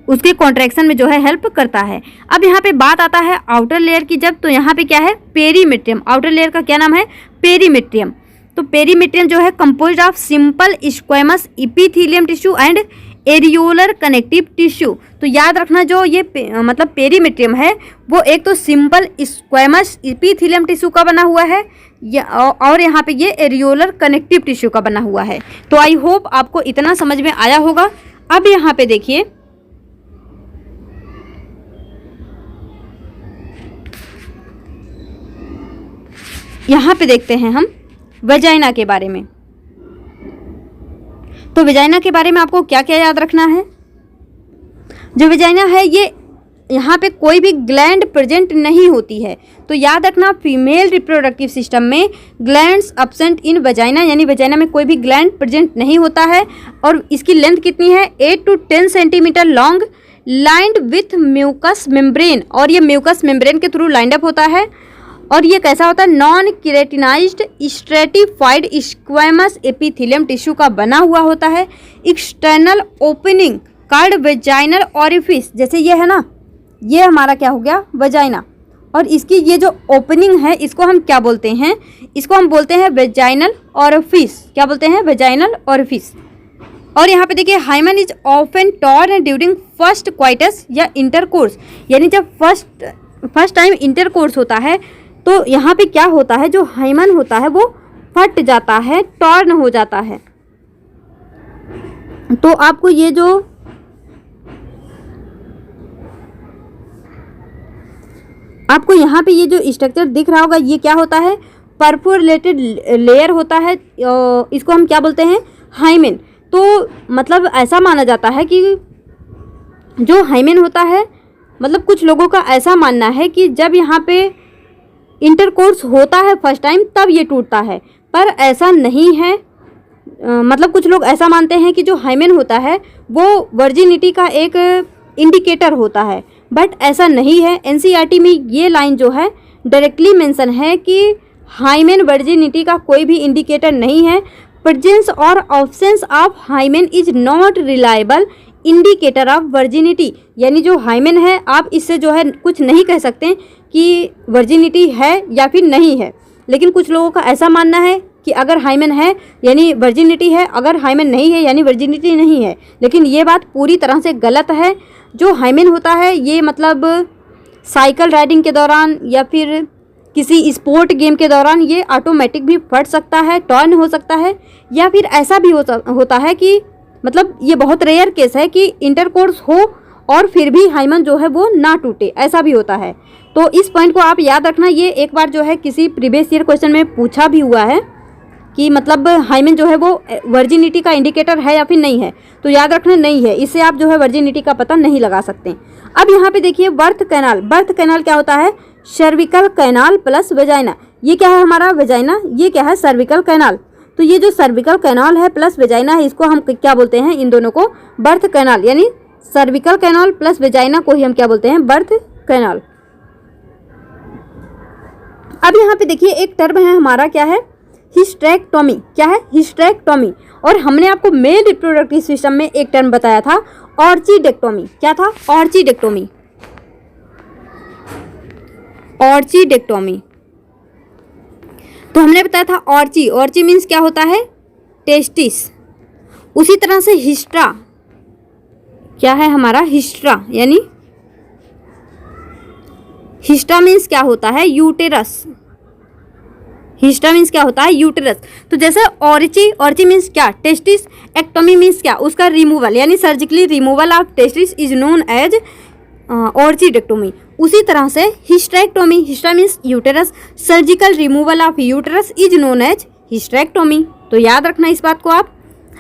उसके कॉन्ट्रैक्शन में जो है हेल्प करता है। अब यहाँ पे बात आता है आउटर लेयर की जब, तो यहाँ पे क्या है, पेरीमेट्रियम। आउटर लेयर का क्या नाम है, पेरीमेट्रियम। तो पेरीमेट्रियम जो है composed of simple squamous epithelium tissue and areolar connective tissue. तो याद रखना जो ये मतलब पेरीमेट्रियम है वो एक तो सिंपल स्क्वेमस इपीथीलियम टिश्यू का बना हुआ है और यहाँ पे ये एरियोलर कनेक्टिव टिश्यू का बना हुआ है। तो आई होप आपको इतना समझ में आया होगा। अब यहाँ पे देखिए, यहाँ पे देखते हैं हम वेजाइना के बारे में। तो वेजाइना के बारे में आपको क्या क्या याद रखना है। जो वेजाइना है ये यहाँ पे कोई भी ग्लैंड प्रेजेंट नहीं होती है। तो याद रखना फीमेल रिप्रोडक्टिव सिस्टम में ग्लैंड्स एब्सेंट इन वेजाइना, यानी वेजाइना में कोई भी ग्लैंड प्रेजेंट नहीं होता है। और इसकी लेंथ कितनी है, 8 to 10 centimetre long, lined with mucus membrane, और ये म्यूकस मेम्ब्रेन के थ्रू लाइंड अप होता है। और ये कैसा होता है, non keratinised stratified squamous epithelium tissue का बना हुआ होता है। External opening called vaginal orifice, जैसे ये है ना, ये हमारा क्या हो गया, वेजाइना, और इसकी ये जो ओपनिंग है इसको हम क्या बोलते हैं, इसको हम बोलते हैं वेजाइनल ओरिफिस। क्या बोलते हैं, वेजाइनल ओरिफिस। और यहाँ पे देखिए hymen is often torn during first coitus या इंटरकोर्स, यानी जब फर्स्ट टाइम इंटरकोर्स होता है तो यहाँ पे क्या होता है, जो हाइमन होता है वो फट जाता है, टॉर्न हो जाता है। तो आपको ये जो आपको यहाँ पे ये जो स्ट्रक्चर दिख रहा होगा, ये क्या होता है, परफोरेटेड लेयर होता है। इसको हम क्या बोलते हैं, हाइमेन। तो मतलब ऐसा माना जाता है कि जो हाइमेन होता है, मतलब कुछ लोगों का ऐसा मानना है कि जब यहाँ पे इंटरकोर्स होता है फर्स्ट टाइम तब ये टूटता है, पर ऐसा नहीं है। मतलब कुछ लोग ऐसा मानते हैं कि जो हाइमेन होता है वो वर्जिनिटी का एक इंडिकेटर होता है, बट ऐसा नहीं है। एनसीईआरटी में ये लाइन जो है डायरेक्टली मेंशन है कि हाइमेन वर्जिनिटी का कोई भी इंडिकेटर नहीं है। प्रेजेंस और absence of hymen is not reliable indicator of virginity, यानी जो हाइमेन है आप इससे जो है कुछ नहीं कह सकते कि वर्जिनिटी है या फिर नहीं है। लेकिन कुछ लोगों का ऐसा मानना है कि अगर हाइमेन है यानी वर्जिनिटी है, अगर हाइमेन नहीं है यानी वर्जिनिटी नहीं है। लेकिन ये बात पूरी तरह से गलत है। जो हाइमेन होता है ये मतलब साइकिल राइडिंग के दौरान या फिर किसी स्पोर्ट गेम के दौरान ये ऑटोमेटिक भी फट सकता है, टर्न हो सकता है, या फिर ऐसा भी होता है कि मतलब ये बहुत रेयर केस है कि इंटरकोर्स हो और फिर भी हाइमेन जो है वो ना टूटे, ऐसा भी होता है। तो इस पॉइंट को आप याद रखना। ये एक बार जो है किसी प्रीवियस ईयर क्वेश्चन में पूछा भी हुआ है कि मतलब हाइमेन जो है वो वर्जिनिटी का इंडिकेटर है या फिर नहीं है। तो याद रखना नहीं है, इससे आप जो है वर्जिनिटी का पता नहीं लगा सकते। अब यहाँ पे देखिए बर्थ कैनाल। बर्थ कैनाल क्या होता है, सर्विकल कैनाल प्लस वेजाइना। ये क्या है हमारा वेजाइना, ये क्या है सर्विकल कैनाल। तो ये जो सर्विकल कैनाल है प्लस वेजाइना है, इसको हम क्या बोलते हैं, इन दोनों को बर्थ कैनाल, यानी सर्विकल कैनाल प्लस वेजाइना को ही हम क्या बोलते हैं, बर्थ कैनाल। अब यहाँ पे देखिए एक टर्म है हमारा, क्या है, हिस्टेरेक्टोमी। क्या है, हिस्टेरेक्टोमी। और हमने आपको मेल रिप्रोडक्टिव सिस्टम में एक टर्म बताया था, ऑर्चिडेक्टोमी। क्या था, ऑर्चिडेक्टोमी। ऑर्चिडेक्टोमी तो हमने बताया था ऑर्ची। ऑर्ची मीन्स क्या होता है, टेस्टिस। उसी तरह से हिस्ट्रा क्या है हमारा, हिस्ट्रा, यानी हिस्ट्रा मीन्स क्या होता है, यूटेरस। हिस्ट्रा मीन्स क्या होता है, यूटेरस। तो जैसे ऑर्ची, ऑर्ची मीन्स क्या, टेस्टिस। एक्टोमी मीन्स क्या, उसका रिमूवल, यानी surgically removal of testis is known as orchidectomy. उसी तरह से hysterectomy, hystera means uterus, surgical removal of uterus is known as hysterectomy. तो याद रखना इस बात को आप।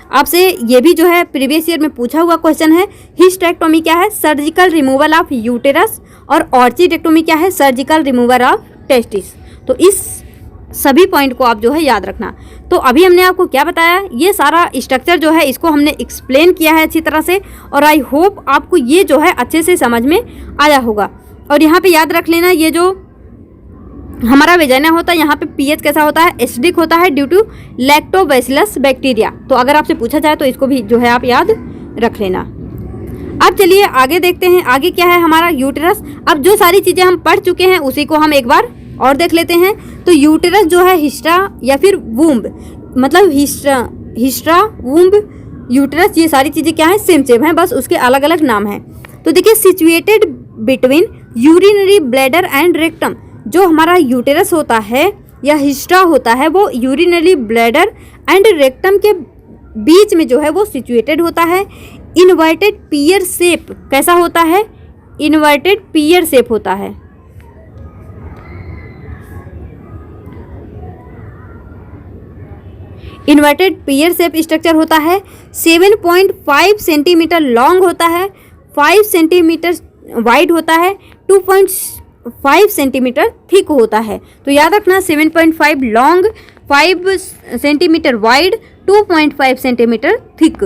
आपसे ये भी जो है प्रीवियस ईयर में पूछा हुआ क्वेश्चन है। हिस्टेरेक्टोमी क्या है? Surgical removal of uterus. और ऑर्चिडेक्टोमी क्या है? Surgical removal of testis. तो इस सभी पॉइंट को आप जो है याद रखना। तो अभी हमने आपको क्या बताया, ये सारा स्ट्रक्चर जो है इसको हमने एक्सप्लेन किया है अच्छी तरह से, और आई होप आपको ये जो है अच्छे से समझ में आया होगा। और यहाँ पे याद रख लेना, ये जो हमारा वेजाइना होता है यहाँ पे पीएच कैसा होता है? एसिडिक होता है ड्यू टू लैक्टोबैसिलस बैक्टीरिया। तो अगर आपसे पूछा जाए तो इसको भी जो है आप याद रख लेना। अब चलिए आगे देखते हैं, आगे क्या है हमारा यूटेरस। अब जो सारी चीज़ें हम पढ़ चुके हैं उसी को हम एक बार और देख लेते हैं। तो यूटेरस जो है हिस्ट्रा या फिर वूम्ब, मतलब हिस्ट्रा वूम्ब यूटेरस, ये सारी चीज़ें क्या है? सेम सेम है, बस उसके अलग अलग नाम हैं। तो देखिए, situated between urinary bladder and rectum, जो हमारा यूटेरस होता है या हिस्ट्रा होता है वो यूरिनरी ब्लैडर एंड रेक्टम के बीच में जो है वो सिचुएटेड होता है। इन्वर्टेड पियर शेप कैसा होता है? इन्वर्टेड पियर शेप होता है। इन्वर्टेड पियर शेप स्ट्रक्चर होता है। 7.5 सेंटीमीटर लॉन्ग होता है, 5 सेंटीमीटर वाइड होता है, 2.5 सेंटीमीटर थिक होता है। तो याद रखना, 7.5 long, 5 centimetre wide, 2.5 centimetre thick,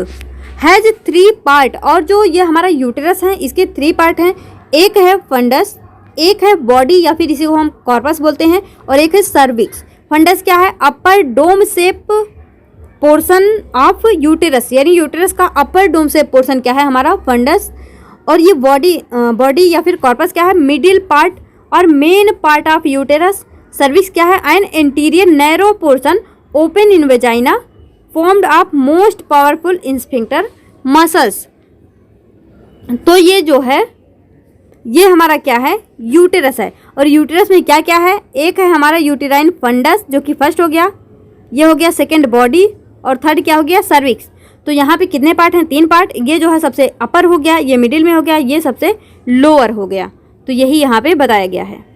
has 3 part. और जो ये हमारा यूटेरस है इसके 3 पार्ट हैं। एक है फंडस, एक है बॉडी या फिर इसी को हम कॉर्पस बोलते हैं, और एक है सर्विक्स। फंडस क्या है? Upper dome shape portion of uterus, यानी यूटेरस का अपर डोम शेप पोर्शन क्या है? हमारा फंडस। और ये बॉडी या फिर कॉर्पस क्या है? मिडिल पार्ट और main part of uterus. Cervix क्या है? An anterior narrow portion open in vagina formed of most powerful sphincter muscles. तो ये जो है ये हमारा क्या है? यूटेरस है। और यूटेरस में क्या क्या है? एक है हमारा यूटेराइन फंडस जो कि फर्स्ट हो गया, ये हो गया सेकंड बॉडी, और थर्ड क्या हो गया? सर्विक्स। तो यहाँ पे कितने पार्ट हैं? 3 पार्ट। ये जो है सबसे अपर हो गया, ये मिडिल में हो गया, ये सबसे लोअर हो गया। तो यही यहाँ पे बताया गया है।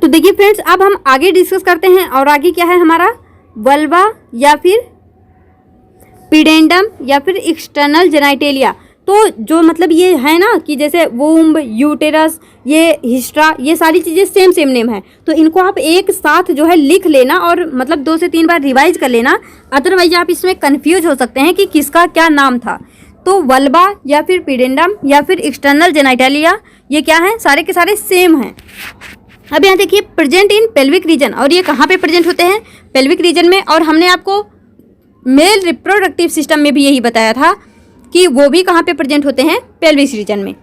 तो देखिए फ्रेंड्स, अब हम आगे डिस्कस करते हैं। और आगे क्या है हमारा? वल्वा या फिर पिडेंडम या फिर एक्सटर्नल जेनाइटेलिया। तो जो मतलब ये है ना कि जैसे वूम्ब, यूटेरस, ये हिस्ट्रा, ये सारी चीज़ें सेम सेम नेम है। तो इनको आप एक साथ जो है लिख लेना और मतलब 2 से 3 बार रिवाइज कर लेना, अदरवाइज आप इसमें कंफ्यूज हो सकते हैं कि किसका क्या नाम था। तो वल्वा या फिर पिडेंडम या फिर एक्सटर्नल जेनाइटेलिया, ये क्या है? सारे के सारे सेम हैं। अब यहाँ देखिए, प्रेजेंट इन पेल्विक रीजन, और ये कहाँ पे प्रेजेंट होते हैं? पेल्विक रीजन में। और हमने आपको मेल रिप्रोडक्टिव सिस्टम में भी यही बताया था कि वो भी कहाँ पे प्रेजेंट होते हैं? पेल्विक रीजन में।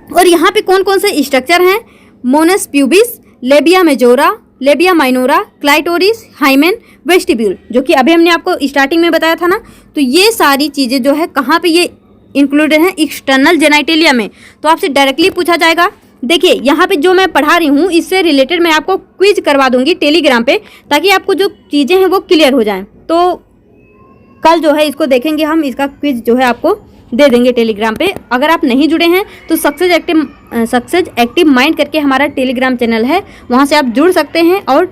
और यहाँ पे कौन कौन से स्ट्रक्चर हैं? Moonis pubis, labia majora, labia minora, clitoris, hymen, vestibule, जो कि अभी हमने आपको स्टार्टिंग में बताया था ना। तो ये सारी चीज़ें जो है कहाँ पे ये इंक्लूडेड हैं? एक्सटर्नल जेनाइटेलिया में। तो आपसे डायरेक्टली पूछा जाएगा। देखिए यहाँ पे जो मैं पढ़ा रही हूँ इससे रिलेटेड मैं आपको क्विज करवा दूंगी टेलीग्राम पे, ताकि आपको जो चीज़ें हैं वो क्लियर हो जाएं। तो कल जो है इसको देखेंगे हम, इसका क्विज जो है आपको दे देंगे टेलीग्राम पे। अगर आप नहीं जुड़े हैं तो सक्सेस एक्टिव माइंड करके हमारा टेलीग्राम चैनल है, वहाँ से आप जुड़ सकते हैं और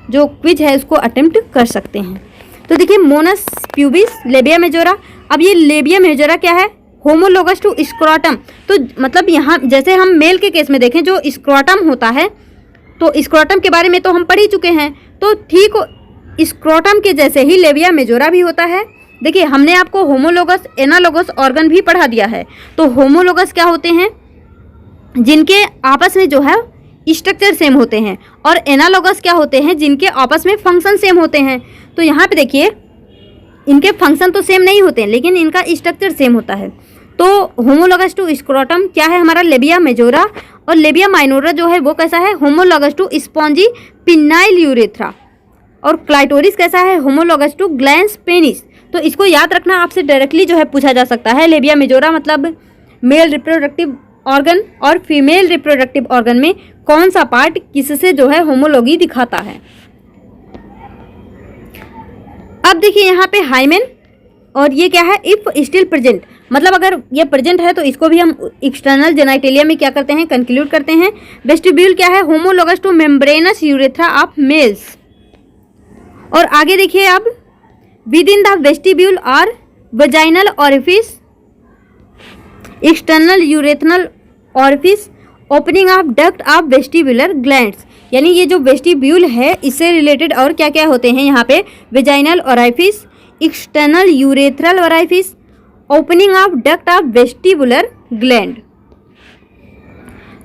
जो क्विज है उसको अटेम्प्ट कर सकते हैं। तो देखिए, मोनस प्यूबिस, लेबिया मेजोरा। अब ये लेबिया मेजोरा क्या है? Homologous to scrotum. तो मतलब यहाँ जैसे हम मेल के केस में देखें, जो स्क्रोटम होता है, तो स्क्रोटम के बारे में तो हम पढ़ ही चुके हैं। तो ठीक स्क्रोटम के जैसे ही लेबिया मेजोरा भी होता है। देखिए, हमने आपको होमोलोगस, एनालोगस ऑर्गन भी पढ़ा दिया है। तो होमोलोगस क्या होते हैं? जिनके आपस में जो है स्ट्रक्चर सेम होते हैं। और एनालोगस क्या होते हैं? जिनके आपस में फंक्शन सेम होते हैं। तो यहाँ पे देखिए, इनके फंक्शन तो सेम नहीं होते हैं लेकिन इनका स्ट्रक्चर सेम होता है। तो होमोलोगस टू स्क्रोटम क्या है हमारा? Labia majora. और लेबिया माइनोरा जो है वो कैसा है? Homologous to spongy penile urethra. और क्लाइटोरिस कैसा है? Homologous to glans penis. तो इसको याद रखना, आपसे डायरेक्टली जो है पूछा जा सकता है। लेबिया मेजोरा मतलब मेल रिप्रोडक्टिव ऑर्गन, और फीमेल रिप्रोडक्टिव ऑर्गन में कौन सा पार्ट किससे जो है होमोलॉगी दिखाता है। अब देखिए यहाँ पे हाइमेन, और ये क्या है? If still present. मतलब अगर ये प्रेजेंट है तो इसको भी हम एक्सटर्नल जेनाइटेलिया में क्या करते हैं, कंक्लूड करते हैं। वेस्टिब्यूल क्या है, homologous to membranous urethra of males. और आगे देखिए अब, विद इन द वेस्टिब्यूल और vaginal orifice, external urethral orifice, opening of duct of vestibular glands. यानी ये जो वेस्टिब्यूल है इससे रिलेटेड और क्या क्या होते हैं यहाँ पे, vaginal orifice, external urethral orifice, opening of duct of vestibular gland.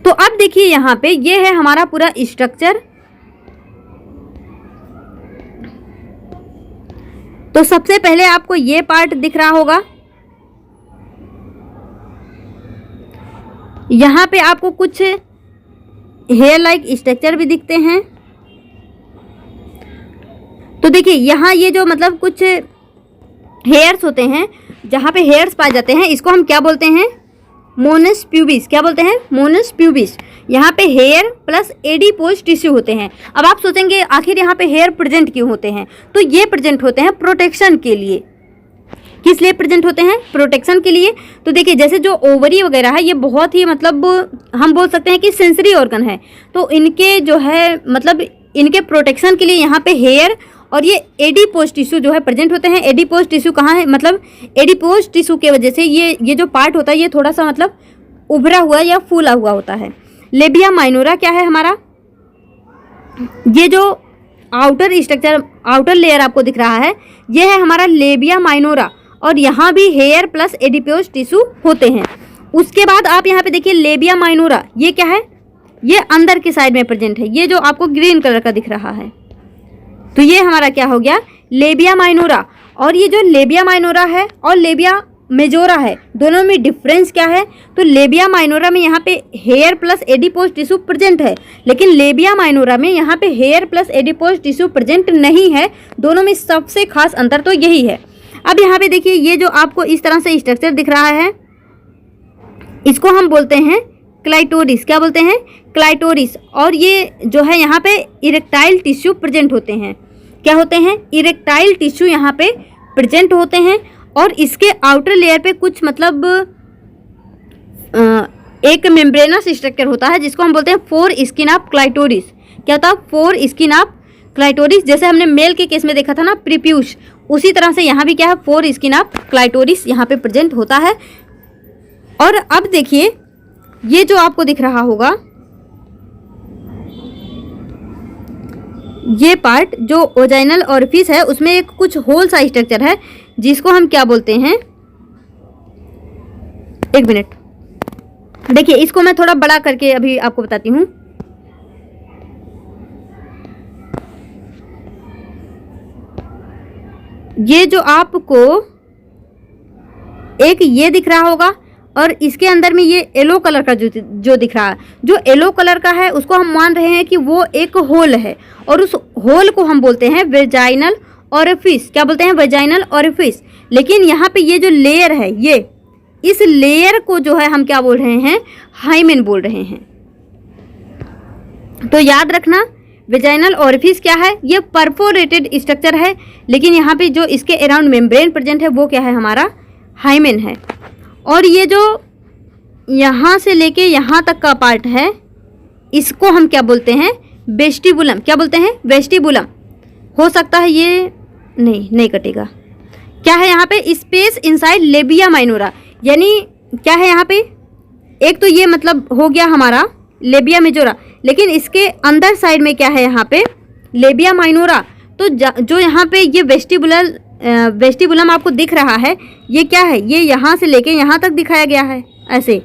तो अब देखिए यहाँ पे ये है हमारा पूरा स्ट्रक्चर। तो सबसे पहले आपको ये पार्ट दिख रहा होगा, यहाँ पे आपको कुछ हेयर लाइक स्ट्रक्चर भी दिखते हैं। तो देखिए यहाँ ये जो मतलब कुछ हेयर्स होते हैं, जहाँ पे हेयर्स पाए जाते हैं, इसको हम क्या बोलते हैं, मोनस प्यूबिस। क्या बोलते हैं, मोनस प्यूबिस। यहाँ पे हेयर प्लस एडिपोज टिश्यू होते हैं। अब आप सोचेंगे आखिर यहाँ पे हेयर प्रेजेंट क्यों होते हैं, तो ये प्रेजेंट होते हैं प्रोटेक्शन के लिए। किस लिए प्रेजेंट होते हैं, प्रोटेक्शन के लिए। तो देखिए जैसे जो ओवरी वगैरह है ये बहुत ही मतलब हम बोल सकते हैं कि सेंसरी ऑर्गन है, तो इनके जो है मतलब इनके प्रोटेक्शन के लिए यहाँ पे हेयर और ये एडिपोज टिश्यू जो है प्रेजेंट होते हैं। एडिपोज टिश्यू कहाँ है, मतलब एडिपोज टिश्यू के वजह से ये जो पार्ट होता है ये थोड़ा सा मतलब उभरा हुआ या फूला हुआ होता है। लेबिया माइनोरा क्या है हमारा, ये जो आउटर स्ट्रक्चर, आउटर लेयर आपको दिख रहा है, ये है हमारा लेबिया माइनोरा। और यहाँ भी हेयर प्लस एडिपोज टिश्यू होते हैं। उसके बाद आप यहाँ पे देखिए लेबिया माइनोरा, ये क्या है, ये अंदर के साइड में प्रेजेंट है, ये जो आपको ग्रीन कलर का दिख रहा है। तो ये हमारा क्या हो गया, लेबिया माइनोरा। और ये जो लेबिया माइनोरा है और लेबिया मेजोरा है, दोनों में डिफरेंस क्या है, तो लेबिया माइनोरा में यहाँ पे here plus adipose tissue present है, लेकिन लेबिया माइनोरा में यहाँ पे here plus adipose tissue present नहीं है। दोनों में सबसे खास अंतर तो यही है। अब यहाँ पे देखिए ये जो आपको इस तरह से स्ट्रक्चर दिख रहा है, इसको हम बोलते हैं क्लाइटोरिस। क्या बोलते हैं, क्लाइटोरिस। और ये जो है यहाँ पे इरेक्टाइल टिश्यू प्रेजेंट होते हैं। क्या होते हैं, इरेक्टाइल टिश्यू यहाँ पे प्रेजेंट होते हैं। और इसके आउटर लेयर पे कुछ मतलब एक मेम्ब्रेनस स्ट्रक्चर होता है जिसको हम बोलते हैं फोर स्किन ऑफ क्लाइटोरिस। क्या होता है, फोर स्किन ऑफ क्लाइटोरिस। जैसे हमने मेल के केस में देखा था ना प्रीप्यूस, उसी तरह से यहाँ भी क्या है, फोर स्किन ऑफ क्लाइटोरिस यहाँ पे प्रेजेंट होता है। और अब देखिए ये जो आपको दिख रहा होगा, ये पार्ट जो ओजाइनल ऑरिफिस है उसमें एक कुछ होल सा स्ट्रक्चर है जिसको हम क्या बोलते हैं, एक मिनट देखिए इसको मैं थोड़ा बड़ा करके अभी आपको बताती हूँ। ये जो आपको एक ये दिख रहा होगा और इसके अंदर में ये येलो कलर का जो दिख रहा है, जो येलो कलर का है उसको हम मान रहे हैं कि वो एक होल है और उस होल को हम बोलते हैं वेजाइनल ऑरिफिस। क्या बोलते हैं, वेजाइनल ऑरिफिस। लेकिन यहाँ पे ये जो लेयर है, ये इस लेयर को जो है हम क्या बोल रहे हैं, हाइमेन बोल रहे हैं। तो याद रखना वेजाइनल ऑरिफिस क्या है, ये परफोरेटेड स्ट्रक्चर है, लेकिन यहाँ पे जो इसके अराउंड मेम्ब्रेन प्रेजेंट है वो क्या है, हमारा हाइमेन है। और ये जो यहाँ से लेके यहाँ तक का पार्ट है इसको हम क्या बोलते हैं, वेस्टिबुलम। क्या बोलते हैं, वेस्टिबुलम। हो सकता है ये नहीं कटेगा। क्या है यहाँ पे, स्पेस इनसाइड लेबिया माइनोरा। यानी क्या है यहाँ पे, एक तो ये मतलब हो गया हमारा लेबिया मेजोरा, लेकिन इसके अंदर साइड में क्या है यहाँ पे, लेबिया माइनोरा। तो जो यहाँ पे ये वेस्टिबुलम आपको दिख रहा है, ये क्या है, ये यहाँ से लेके यहाँ तक दिखाया गया है ऐसे।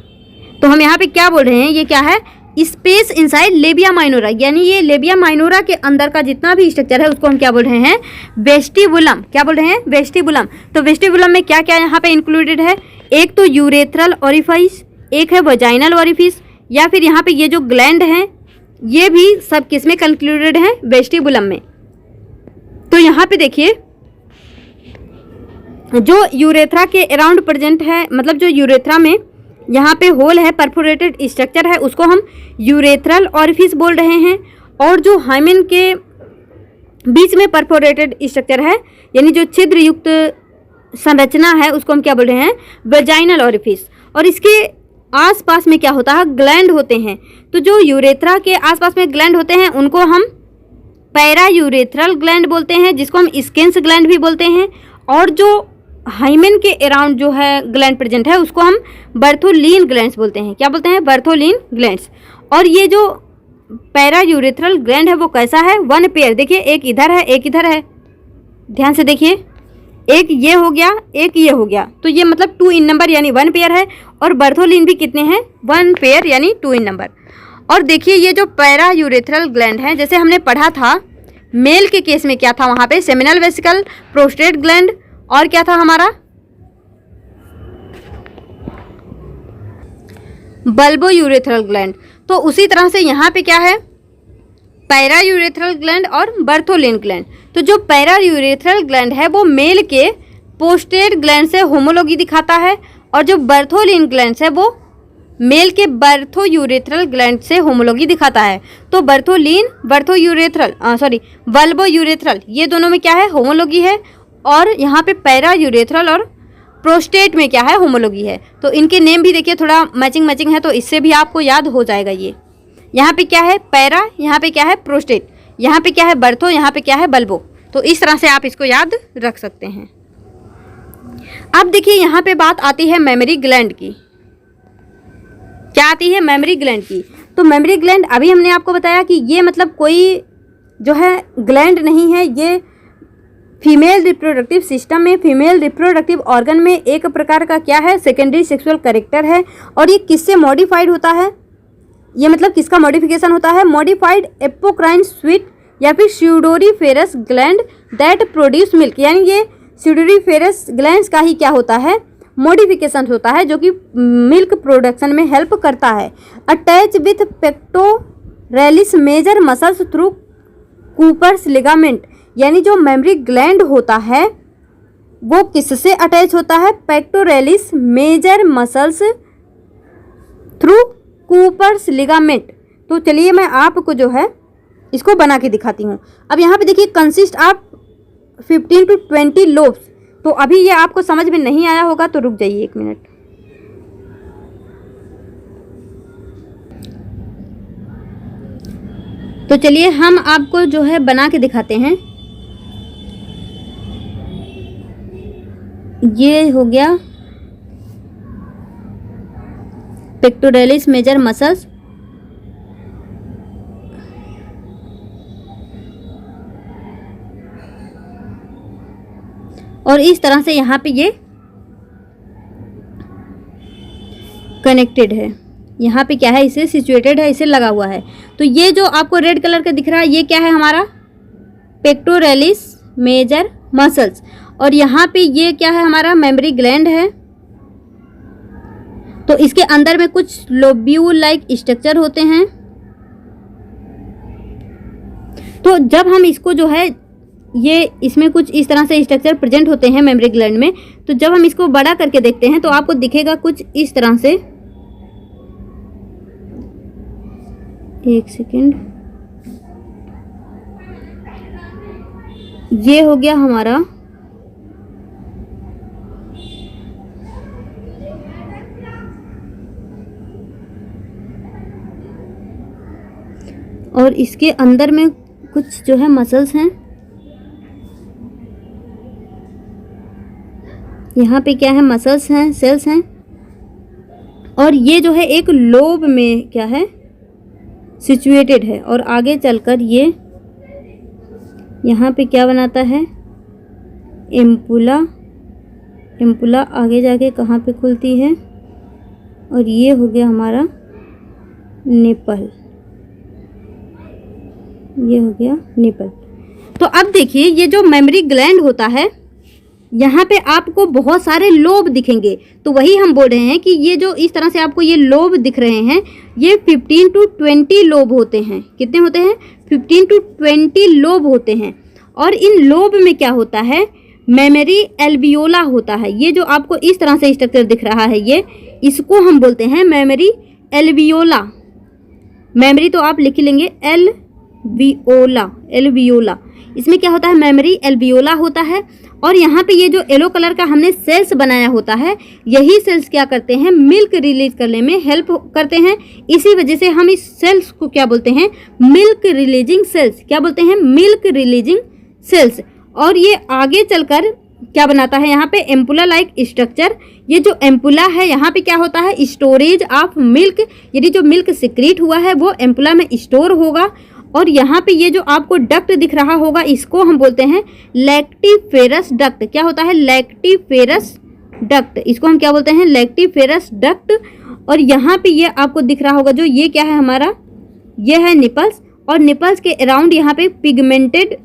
तो हम यहाँ पे क्या बोल रहे हैं, ये क्या है, स्पेस इनसाइड लेबिया माइनोरा। यानी ये लेबिया माइनोरा के अंदर का जितना भी स्ट्रक्चर है उसको हम क्या बोल रहे हैं, वेस्टिबुलम। क्या बोल रहे हैं, वेस्टिबुलम। तो वेस्टिबुलम में क्या क्या यहाँ पे इंक्लूडेड है, एक तो यूरेथ्रल ऑरिफिस, एक है वजाइनल ऑरिफिस, या फिर यहाँ पे ये जो ग्लैंड हैं ये भी सब किस में कंक्लूडेड हैं, वेस्टिबुलम में। तो यहाँ पे देखिए जो यूरेथ्रा के अराउंड प्रेजेंट है, मतलब जो यूरेथ्रा में यहाँ पे होल है, परफोरेटेड स्ट्रक्चर है, उसको हम यूरेथ्रल ऑरिफिस बोल रहे हैं। और जो हाइमेन के बीच में परफोरेटेड स्ट्रक्चर है, यानी जो छिद्र युक्त संरचना है उसको हम क्या बोल रहे हैं, वेजाइनल ओरिफिस। और इसके आसपास में क्या होता है, ग्लैंड होते हैं। तो जो यूरेथ्रा के आसपास में ग्लैंड होते हैं उनको हम पैरा यूरेथ्रल ग्लैंड बोलते हैं, जिसको हम स्किन्स ग्लैंड भी बोलते हैं। और जो हाइमेन के अराउंड जो है ग्लैंड प्रेजेंट है उसको हम बर्थोलीन ग्लैंड्स बोलते हैं। क्या बोलते हैं, बर्थोलीन ग्लैंड्स। और ये जो पैरा यूरेथ्रल ग्लैंड है वो कैसा है, वन पेयर। देखिए एक इधर है एक इधर है, ध्यान से देखिए, एक ये हो गया एक ये हो गया, तो ये मतलब 2 इन नंबर यानी 1 पेयर है। और बर्थोलीन भी कितने हैं, 1 पेयर यानी 2 इन नंबर। और देखिए ये जो पैरा यूरेथ्रल ग्लैंड है, जैसे हमने पढ़ा था मेल के केस में क्या था, वहाँ पे सेमिनल वेसिकल, प्रोस्टेट ग्लैंड और क्या था हमारा, बल्बो यूरेथ्रल ग्लैंड। तो उसी तरह से यहाँ पे क्या है, पैरा यूरेथ्रल ग्लैंड और बर्थोलीन ग्लैंड। तो जो पैरा यूरेथ्रल ग्लैंड है वो मेल के पोस्टेट ग्लैंड से होमोलॉगी दिखाता है, और जो बर्थोलीन ग्लैंड है वो मेल के बर्थो यूरेथ्रल ग्लैंड से होमोलॉगी दिखाता है। तो बर्थोलीन, बर्थो यूरेथ्रल बल्बो यूरेथ्रल, ये दोनों में क्या है, होमोलॉगी है। और यहाँ पे पैरा यूरेथ्रल और प्रोस्टेट में क्या है, होमोलॉगी है। तो इनके नेम भी देखिए थोड़ा मैचिंग है, तो इससे भी आपको याद हो जाएगा। ये यहाँ पे क्या है पैरा, यहाँ पे क्या है प्रोस्टेट, यहाँ पे क्या है बर्थो, यहाँ पे क्या है बल्बो। तो इस तरह से आप इसको याद रख सकते हैं। अब देखिए यहाँ पे बात आती है मेमोरी ग्लैंड की। क्या आती है, मेमोरी ग्लैंड की। तो मेमोरी ग्लैंड अभी हमने आपको बताया कि ये मतलब कोई जो है ग्लैंड नहीं है, ये फीमेल रिप्रोडक्टिव सिस्टम में, फीमेल रिप्रोडक्टिव ऑर्गन में एक प्रकार का क्या है, सेकेंडरी सेक्सुअल कैरेक्टर है। और ये किससे मॉडिफाइड होता है, ये मतलब किसका मॉडिफिकेशन होता है, मॉडिफाइड एपोक्राइन स्वीट या फिर स्यूडोरीफेरस ग्लैंड दैट प्रोड्यूस मिल्क। यानी ये स्यूडोरीफेरस ग्लैंड्स का ही क्या होता है, मॉडिफिकेशन होता है, जो कि मिल्क प्रोडक्शन में हेल्प करता है। Attach with pectoralis major muscles through Cooper's ligament. यानी जो मेमोरी ग्लैंड होता है वो किससे अटैच होता है, pectoralis major muscles through Cooper's ligament. तो चलिए मैं आपको जो है इसको बना के दिखाती हूँ। अब यहाँ पे देखिए कंसिस्ट ऑफ 15 to 20 लोब्स। तो अभी ये आपको समझ में नहीं आया होगा तो रुक जाइए 1 मिनट। तो चलिए हम आपको जो है बना के दिखाते हैं। ये हो गया पेक्टोरेलिस मेजर मसल्स, और इस तरह से यहाँ पे ये कनेक्टेड है, यहाँ पे क्या है, इसे सिचुएटेड है, इसे लगा हुआ है। तो ये जो आपको रेड कलर का दिख रहा है ये क्या है, हमारा पेक्टोरेलिस मेजर मसल्स। और यहाँ पे ये क्या है, हमारा मेमोरी ग्लैंड है। तो इसके अंदर में कुछ लोब्यूल लाइक स्ट्रक्चर होते हैं। तो जब हम इसको जो है ये इसमें कुछ इस तरह से स्ट्रक्चर प्रेजेंट होते हैं मेमोरी ग्लैंड में। तो जब हम इसको बड़ा करके देखते हैं तो आपको दिखेगा कुछ इस तरह से। एक सेकेंड, ये हो गया हमारा और इसके अंदर में कुछ जो है मसल्स हैं। यहाँ पे क्या है, मसल्स हैं, सेल्स हैं। और ये जो है एक लोब में क्या है, सिचुएटेड है। और आगे चलकर ये यहाँ पे क्या बनाता है, एम्पुला। एम्पुला आगे जाके कहाँ पे खुलती है, और ये हो गया हमारा निपल। ये हो गया निपल। तो अब देखिए ये जो मेमोरी ग्लैंड होता है यहाँ पे आपको बहुत सारे लोब दिखेंगे। तो वही हम बोल रहे हैं कि ये जो इस तरह से आपको ये लोब दिख रहे हैं ये 15 to 20 लोब होते हैं। कितने होते हैं, 15 to 20 लोब होते हैं। और इन लोब में क्या होता है, मेमोरी एल्वियोला होता है। ये जो आपको इस तरह से स्ट्रक्चर दिख रहा है ये, इसको हम बोलते हैं मेमोरी एल्वियोला। मेमोरी तो आप लिख लेंगे एल्वियोला। इसमें क्या होता है, मेमोरी एल्वियोला होता है। और यहाँ पे ये जो येलो कलर का हमने सेल्स बनाया होता है, यही सेल्स क्या करते हैं, मिल्क रिलीज करने में हेल्प करते हैं। इसी वजह से हम इस सेल्स को क्या बोलते हैं, मिल्क रिलीजिंग सेल्स। क्या बोलते हैं, मिल्क रिलीजिंग सेल्स। और ये आगे चलकर क्या बनाता है, यहाँ पे एम्पुला लाइक स्ट्रक्चर। ये जो एम्पुला है यहाँ पे क्या होता है, स्टोरेज ऑफ मिल्क, यानी जो मिल्क सिक्रीट हुआ है वो एम्पुला में स्टोर होगा। और यहाँ पे ये जो आपको डक्ट दिख रहा होगा, इसको हम बोलते हैं लैक्टिफेरस डक्ट। क्या होता है, लैक्टिफेरस डक्ट। इसको हम क्या बोलते हैं, लैक्टिफेरस डक्ट। और यहाँ पे ये आपको दिख रहा होगा, जो ये क्या है हमारा, ये है निपल्स। और निपल्स के अराउंड यहाँ पे पिगमेंटेड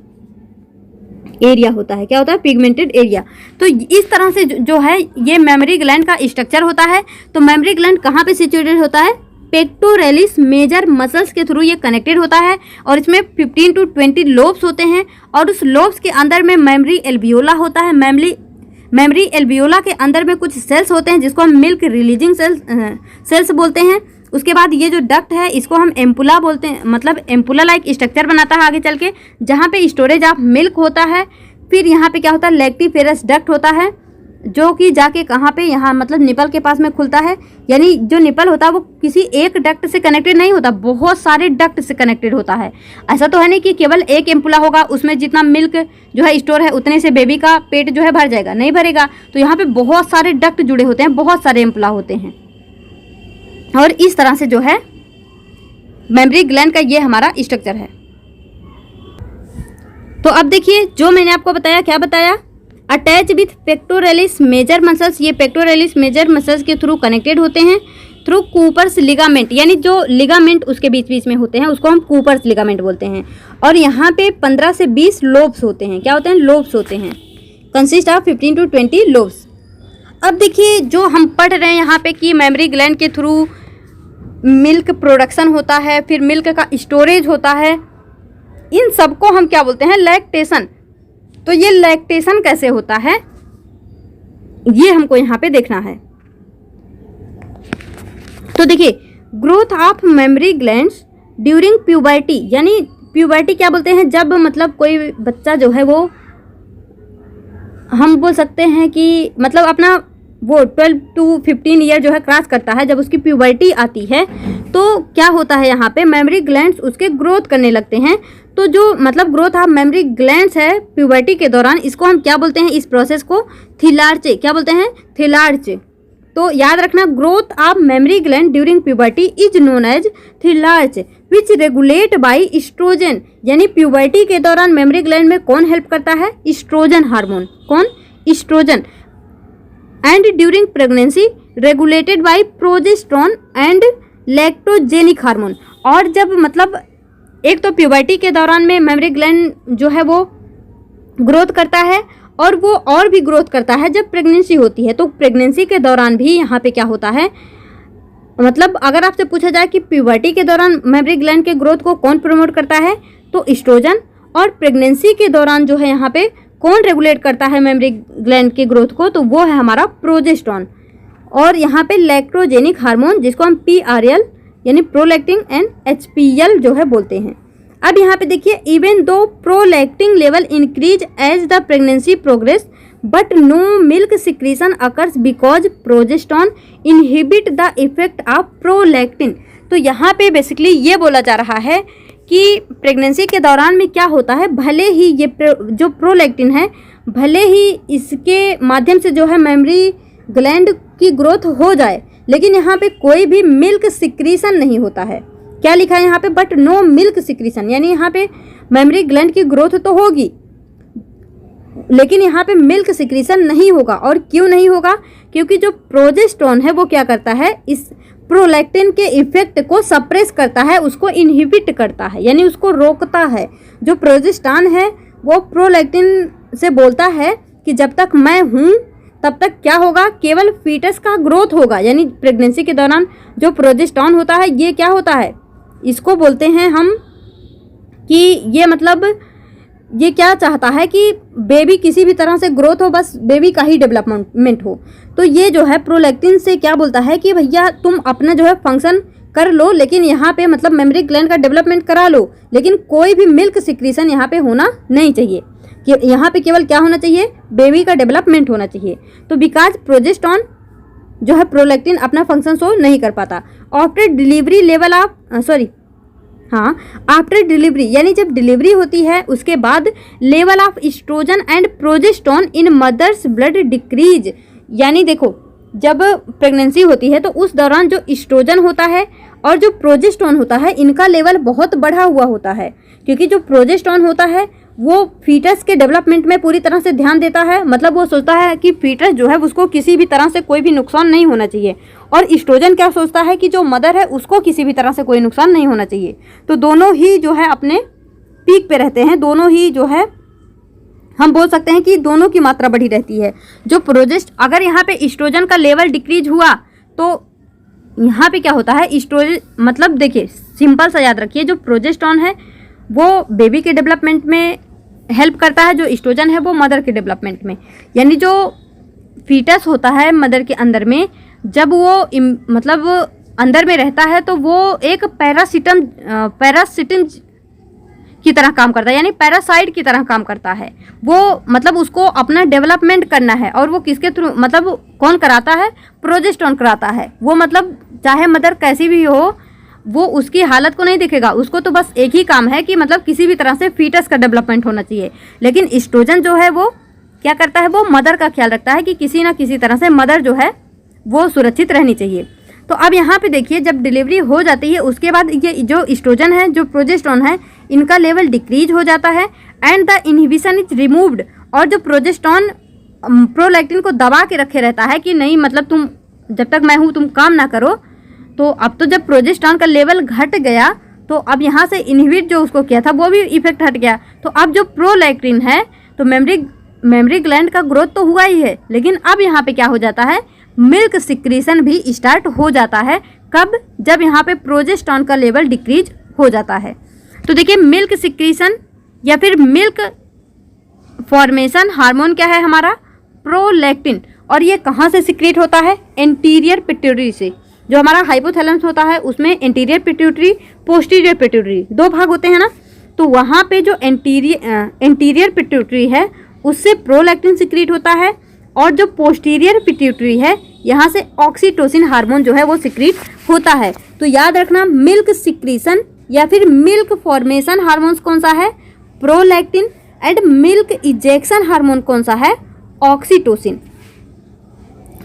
एरिया होता है। क्या होता है, पिगमेंटेड एरिया। तो इस तरह से जो है ये मेमोरी ग्लैंड का स्ट्रक्चर होता है। तो मेमोरी ग्लैंड कहाँ पे सिचुएटेड होता है, पेक्टोरेलिस मेजर मसल्स के थ्रू ये कनेक्टेड होता है। और इसमें 15 to 20 लोब्स होते हैं। और उस लोब्स के अंदर में मेमोरी एल्वियोला होता है। मेमोरी एल्वियोला के अंदर में कुछ सेल्स होते हैं जिसको हम मिल्क रिलीजिंग सेल्स बोलते हैं। उसके बाद ये जो डक्ट है इसको हम एम्पुला बोलते हैं, मतलब एम्पुला लाइक स्ट्रक्चर बनाता है आगे चल के, जहाँ पे स्टोरेज ऑफ मिल्क होता है। फिर यहाँ पे क्या होता है, लैक्टिफेरस डक्ट होता है, जो कि जाके कहाँ पे, यहाँ मतलब निपल के पास में खुलता है। यानी जो निपल होता है वो किसी एक डक्ट से कनेक्टेड नहीं होता, बहुत सारे डक्ट से कनेक्टेड होता है। ऐसा तो है नहीं कि केवल एक एम्पुला होगा, उसमें जितना मिल्क जो है स्टोर है उतने से बेबी का पेट जो है भर जाएगा, नहीं भरेगा। तो यहाँ पे बहुत सारे डक्ट जुड़े होते हैं, बहुत सारे एम्पुला होते हैं। और इस तरह से जो है मेमोरी ग्लैंड का ये हमारा स्ट्रक्चर है। तो अब देखिए जो मैंने आपको बताया, क्या बताया, attach with pectoralis major muscles. ये पेक्टोरेलिस मेजर मसल्स के थ्रू कनेक्टेड होते हैं थ्रू कूपर्स लिगामेंट, यानी जो लिगामेंट उसके बीच बीच में होते हैं उसको हम कूपर्स लिगामेंट बोलते हैं। और यहाँ पे 15 से 20 लोब्स होते हैं। क्या होते हैं, लोब्स होते हैं, कंसिस्ट ऑफ 15 to 20 लोब्स। अब देखिए जो हम पढ़ रहे हैं यहाँ पे कि मेमोरी ग्लैंड के थ्रू मिल्क प्रोडक्शन होता है, फिर मिल्क का स्टोरेज होता है, इन सबको हम क्या बोलते हैं, लैक्टेशन। तो ये लैक्टेशन कैसे होता है ये हमको यहाँ पे देखना है। तो देखिए growth of mammary glands during puberty, यानी प्यूबर्टी क्या बोलते हैं, जब मतलब कोई बच्चा जो है वो हम बोल सकते हैं कि मतलब अपना वो 12 to 15 ईयर जो है क्रॉस करता है, जब उसकी प्यूबर्टी आती है तो क्या होता है, यहाँ पे मेमोरी ग्लैंड्स उसके ग्रोथ करने लगते हैं। तो जो मतलब ग्रोथ ऑफ मेमोरी ग्लैंड्स है प्यूबर्टी के दौरान, इसको हम क्या बोलते हैं, इस प्रोसेस को थिलार्चे। क्या बोलते हैं, थिलार्चे। तो याद रखना, growth of mammary gland during puberty is known as thelarche which regulate by oestrogen. यानी प्यूबर्टी के दौरान मेमोरी ग्लैंड में कौन हेल्प करता है, एस्ट्रोजन हार्मोन। कौन, oestrogen. And during pregnancy regulated by progesterone and lactogenic hormone. और जब मतलब एक तो प्यूबर्टी के दौरान में मेमोरी ग्लैंड जो है वो ग्रोथ करता है, और वो और भी ग्रोथ करता है जब प्रेगनेंसी होती है। तो प्रेगनेंसी के दौरान भी यहाँ पे क्या होता है, मतलब अगर आपसे पूछा जाए कि प्यूबर्टी के दौरान मेमोरी ग्लैंड के ग्रोथ को कौन प्रमोट करता है, तो एस्ट्रोजन। और प्रेगनेंसी के दौरान जो है यहाँ पे कौन रेगुलेट करता है मेमोरी ग्लैंड की ग्रोथ को, तो वो है हमारा प्रोजेस्टेरोन। और यहाँ पे लैक्टोजेनिक हार्मोन, जिसको हम PRL यानी प्रोलैक्टिन एंड HPL जो है बोलते हैं। अब यहाँ पे देखिए, even though prolactin level increase as the pregnancy progress but no milk secretion occurs because progesterone inhibit the effect of prolactin. तो यहाँ पे बेसिकली ये बोला जा रहा है कि प्रेगनेंसी के दौरान में क्या होता है, भले ही ये जो प्रोलैक्टिन है, भले ही इसके माध्यम से जो है मेमोरी ग्लैंड की ग्रोथ हो जाए, लेकिन यहाँ पे कोई भी मिल्क सिक्रीशन नहीं होता है। क्या लिखा है यहाँ पे, बट नो मिल्क सिक्रीशन, यानी यहाँ पे मेमोरी ग्लैंड की ग्रोथ तो होगी लेकिन यहाँ पे मिल्क सिक्रीशन नहीं होगा। और क्यों नहीं होगा, क्योंकि जो प्रोजेस्टेरोन है वो क्या करता है, इस प्रोलैक्टिन के इफेक्ट को सप्रेस करता है, उसको इनहिबिट करता है, यानी उसको रोकता है। जो प्रोजेस्टेरोन है वो प्रोलैक्टिन से बोलता है कि जब तक मैं हूँ तब तक क्या होगा, केवल फीटस का ग्रोथ होगा। यानी प्रेगनेंसी के दौरान जो प्रोजेस्टेरोन होता है ये क्या होता है, इसको बोलते हैं हम कि ये मतलब ये क्या चाहता है कि बेबी किसी भी तरह से ग्रोथ हो, बस बेबी का ही डेवलपमेंट हो। तो ये जो है प्रोलैक्टिन से क्या बोलता है कि भैया तुम अपना जो है फंक्शन कर लो, लेकिन यहाँ पे मतलब मेमरी ग्लैंड का डेवलपमेंट करा लो, लेकिन कोई भी मिल्क सिक्रीशन यहाँ पे होना नहीं चाहिए। कि यहाँ पे केवल क्या होना चाहिए, बेबी का डेवलपमेंट होना चाहिए। तो बिकॉज प्रोजेस्टेरॉन जो है प्रोलैक्टिन अपना फंक्शन शो नहीं कर पाता। After delivery level of after delivery यानी जब डिलीवरी होती है उसके बाद level of oestrogen and progesterone in mother's blood decrease. यानी देखो, जब प्रेगनेंसी होती है तो उस दौरान जो एस्ट्रोजन होता है और जो प्रोजेस्टेरॉन होता है इनका लेवल बहुत बढ़ा हुआ होता है, क्योंकि जो प्रोजेस्टेरॉन होता है वो फीटस के डेवलपमेंट में पूरी तरह से ध्यान देता है। मतलब वो सोचता है कि फीटस जो है उसको किसी भी तरह से कोई भी नुकसान नहीं होना चाहिए, और एस्ट्रोजन क्या सोचता है कि जो मदर है उसको किसी भी तरह से कोई नुकसान नहीं होना चाहिए। तो दोनों ही जो है अपने पीक पे रहते हैं, दोनों ही जो है हम बोल सकते हैं कि दोनों की मात्रा बढ़ी रहती है। जो अगर यहाँ पे एस्ट्रोजन का लेवल डिक्रीज हुआ तो यहाँ पे क्या होता है, एस्ट्रोजन मतलब देखिए सिंपल सा याद रखिए, जो प्रोजेस्टेरॉन है वो बेबी के डेवलपमेंट में हेल्प करता है, जो एस्ट्रोजन है वो मदर के डेवलपमेंट में। यानी जो फीटस होता है मदर के अंदर में, जब वो मतलब अंदर में रहता है तो वो एक पैरासिटिन की तरह काम करता है, यानी पैरासाइट की तरह काम करता है। वो मतलब उसको अपना डेवलपमेंट करना है, और वो किसके थ्रू मतलब कौन कराता है, प्रोजेस्टेरॉन कराता है। वो मतलब चाहे मदर कैसी भी हो वो उसकी हालत को नहीं देखेगा, उसको तो बस एक ही काम है कि मतलब किसी भी तरह से फीटस का डेवलपमेंट होना चाहिए। लेकिन एस्ट्रोजन जो है वो क्या करता है, वो मदर का ख्याल रखता है कि किसी ना किसी तरह से मदर जो है वो सुरक्षित रहनी चाहिए। तो अब यहाँ पे देखिए, जब डिलीवरी हो जाती है उसके बाद ये जो एस्ट्रोजन है जो प्रोजेस्टेरॉन है इनका लेवल डिक्रीज हो जाता है and the inhibition is removed. और जो प्रोजेस्टेरॉन प्रोलैक्टिन को दबा के रखे रहता है कि नहीं मतलब तुम जब तक मैं हूँ तुम काम ना करो। तो अब तो जब प्रोजेस्टेरॉन का लेवल घट गया तो अब यहाँ से इनहिबिट जो उसको किया था वो भी इफेक्ट हट गया। तो अब जो प्रोलैक्टिन है तो मेमरी ग्लैंड का ग्रोथ तो हुआ ही है, लेकिन अब यहाँ पे क्या हो जाता है, मिल्क सिक्रीशन भी स्टार्ट हो जाता है। कब, जब यहाँ पे प्रोजेस्टेरॉन का लेवल डिक्रीज हो जाता है। तो देखिए मिल्क सिक्रीशन या फिर मिल्क फॉर्मेशन हार्मोन क्या है हमारा, प्रोलैक्टिन। और ये कहाँ से सिक्रीट होता है, एंटीरियर पिट्यूटरी से। जो हमारा हाइपोथैलेमस होता है उसमें एंटीरियर पिट्यूटरी पोस्टीरियर पिट्यूटरी दो भाग होते हैं ना, तो वहाँ पे जो एंटीरियर पिट्यूटरी है उससे प्रोलैक्टिन सिक्रीट होता है, और जो पोस्टीरियर पिट्यूटरी है यहाँ से ऑक्सीटोसिन हार्मोन जो है वो सिक्रीट होता है। तो याद रखना मिल्क सिक्रीशन या फिर मिल्क फॉर्मेशन हार्मोन्स कौन सा है, prolactin, and milk ejection hormone कौन सा है, ऑक्सीटोसिन।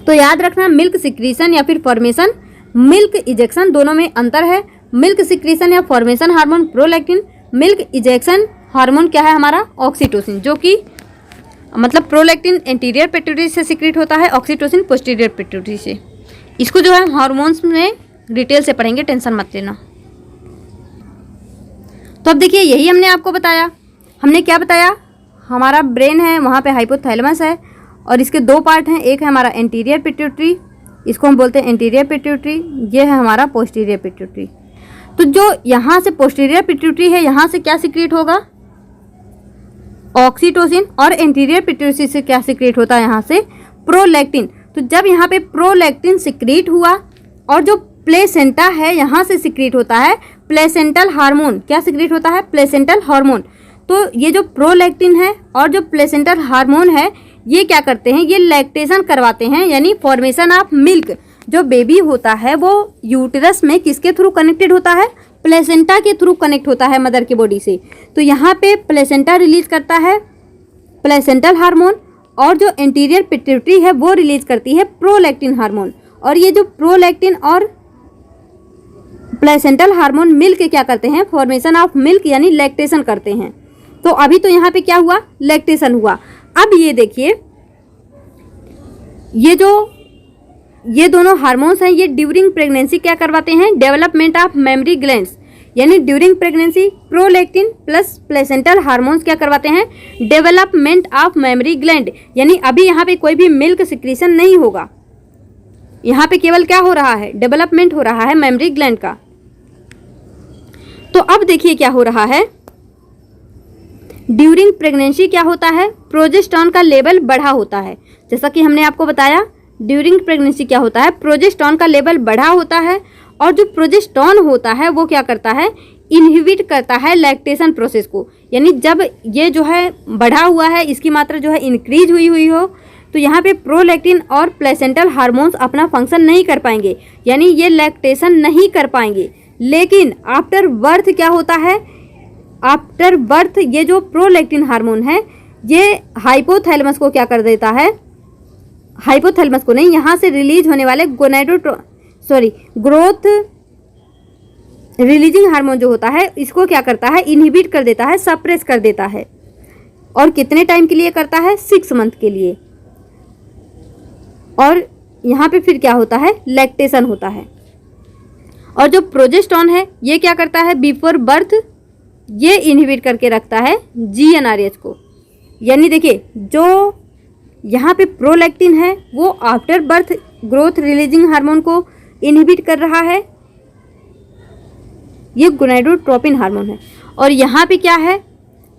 तो याद रखना मिल्क सिक्रीशन या फिर फॉर्मेशन, मिल्क इजेक्शन दोनों में अंतर है। मिल्क सिक्रीशन या formation hormone prolactin, milk ejection hormone क्या है हमारा, ऑक्सीटोसिन। जो कि मतलब प्रोलैक्टिन एंटीरियर पिट्यूटरी से सिक्रीट होता है, ऑक्सीटोसिन पोस्टीरियर पिट्यूटरी से। इसको जो है हार्मोन्स में डिटेल से पढ़ेंगे, टेंशन मत लेना। तो अब देखिए यही हमने आपको बताया। हमने क्या बताया, हमारा ब्रेन है वहाँ पे हाइपोथैलेमस है और इसके दो पार्ट हैं, एक है हमारा एंटीरियर पिट्यूटरी, इसको हम बोलते हैं एंटीरियर पिट्यूटरी, ये है हमारा पोस्टीरियर पिट्यूटरी। तो जो यहाँ से पोस्टीरियर पिट्यूटरी है यहाँ से क्या सिक्रीट होगा, ऑक्सीटोसिन, और एंटीरियर पिट्यूटरी से क्या सिक्रीट होता है यहाँ से, प्रोलैक्टिन। तो जब यहाँ पे प्रोलैक्टिन सिक्रीट हुआ और जो प्लेसेंटा है यहाँ से सिक्रीट होता है प्लेसेंटल हार्मोन, क्या सिक्रीट होता है, प्लेसेंटल हार्मोन। तो ये जो प्रोलैक्टिन है और जो प्लेसेंटल हार्मोन है ये क्या करते हैं, ये लैक्टेशन करवाते हैं, यानी फॉर्मेशन ऑफ मिल्क। जो बेबी होता है वो यूटेरस में किसके थ्रू कनेक्टेड होता है, प्लेसेंटा के थ्रू कनेक्ट होता है मदर के बॉडी से। तो यहाँ पे प्लेसेंटा रिलीज करता है प्लेसेंटल हार्मोन, और जो एंटीरियर पिट्यूटरी है वो रिलीज करती है प्रोलैक्टिन हार्मोन। और ये जो प्रोलैक्टिन और प्लेसेंटल हार्मोन मिलके क्या करते हैं, फॉर्मेशन ऑफ मिल्क यानी लैक्टेशन करते हैं। तो अभी तो यहाँ पे क्या हुआ, लैक्टेशन हुआ। अब ये देखिए ये दोनों हार्मोन्स हैं, ये ड्यूरिंग प्रेगनेंसी क्या करवाते हैं, डेवलपमेंट ऑफ मेमरी ग्लैंड्स। यानी during pregnancy prolactin plus placental hormones क्या करवाते हैं, डेवलपमेंट ऑफ मेमरी ग्लैंड। यानी अभी यहाँ पे कोई भी मिल्क सिक्रीशन नहीं होगा, यहाँ पे केवल क्या हो रहा है, डेवलपमेंट हो रहा है मेमरी ग्लैंड का। तो अब देखिए क्या हो रहा है, ड्यूरिंग प्रेगनेंसी क्या होता है, प्रोजेस्टेरॉन का लेवल बढ़ा होता है। जैसा कि हमने आपको बताया ड्यूरिंग प्रेगनेंसी क्या होता है, प्रोजेस्टेरॉन का लेवल बढ़ा होता है और जो प्रोजेस्टेरॉन होता है वो क्या करता है, इनहिबिट करता है लैक्टेशन प्रोसेस को। यानी जब ये जो है बढ़ा हुआ है, इसकी मात्रा जो है इंक्रीज हुई हो, तो यहाँ पे प्रोलैक्टिन और प्लेसेंटल हार्मोन्स अपना फंक्शन नहीं कर पाएंगे, यानी ये लैक्टेशन नहीं कर पाएंगे। लेकिन आफ्टर बर्थ क्या होता है, आफ्टर बर्थ ये जो प्रोलैक्टिन हार्मोन है ये हाइपोथैलेमस को क्या कर देता है, हाइपोथैलेमस को नहीं, यहाँ से रिलीज होने वाले ग्रोथ रिलीजिंग हार्मोन जो होता है इसको क्या करता है, इनहिबिट कर देता है, सप्रेस कर देता है। और कितने टाइम के लिए करता है, 6 मंथ के लिए। और यहाँ पे फिर क्या होता है, लैक्टेशन होता है। और जो प्रोजेस्टेरॉन है ये क्या करता है, बिफोर बर्थ ये इनहिबिट करके रखता है GnRH को। यानी देखिए जो यहाँ पे प्रोलैक्टिन है वो after birth growth releasing hormone को इनहिबिट कर रहा है, ये गोनाडोट्रोपिन हार्मोन है। और यहाँ पे क्या है,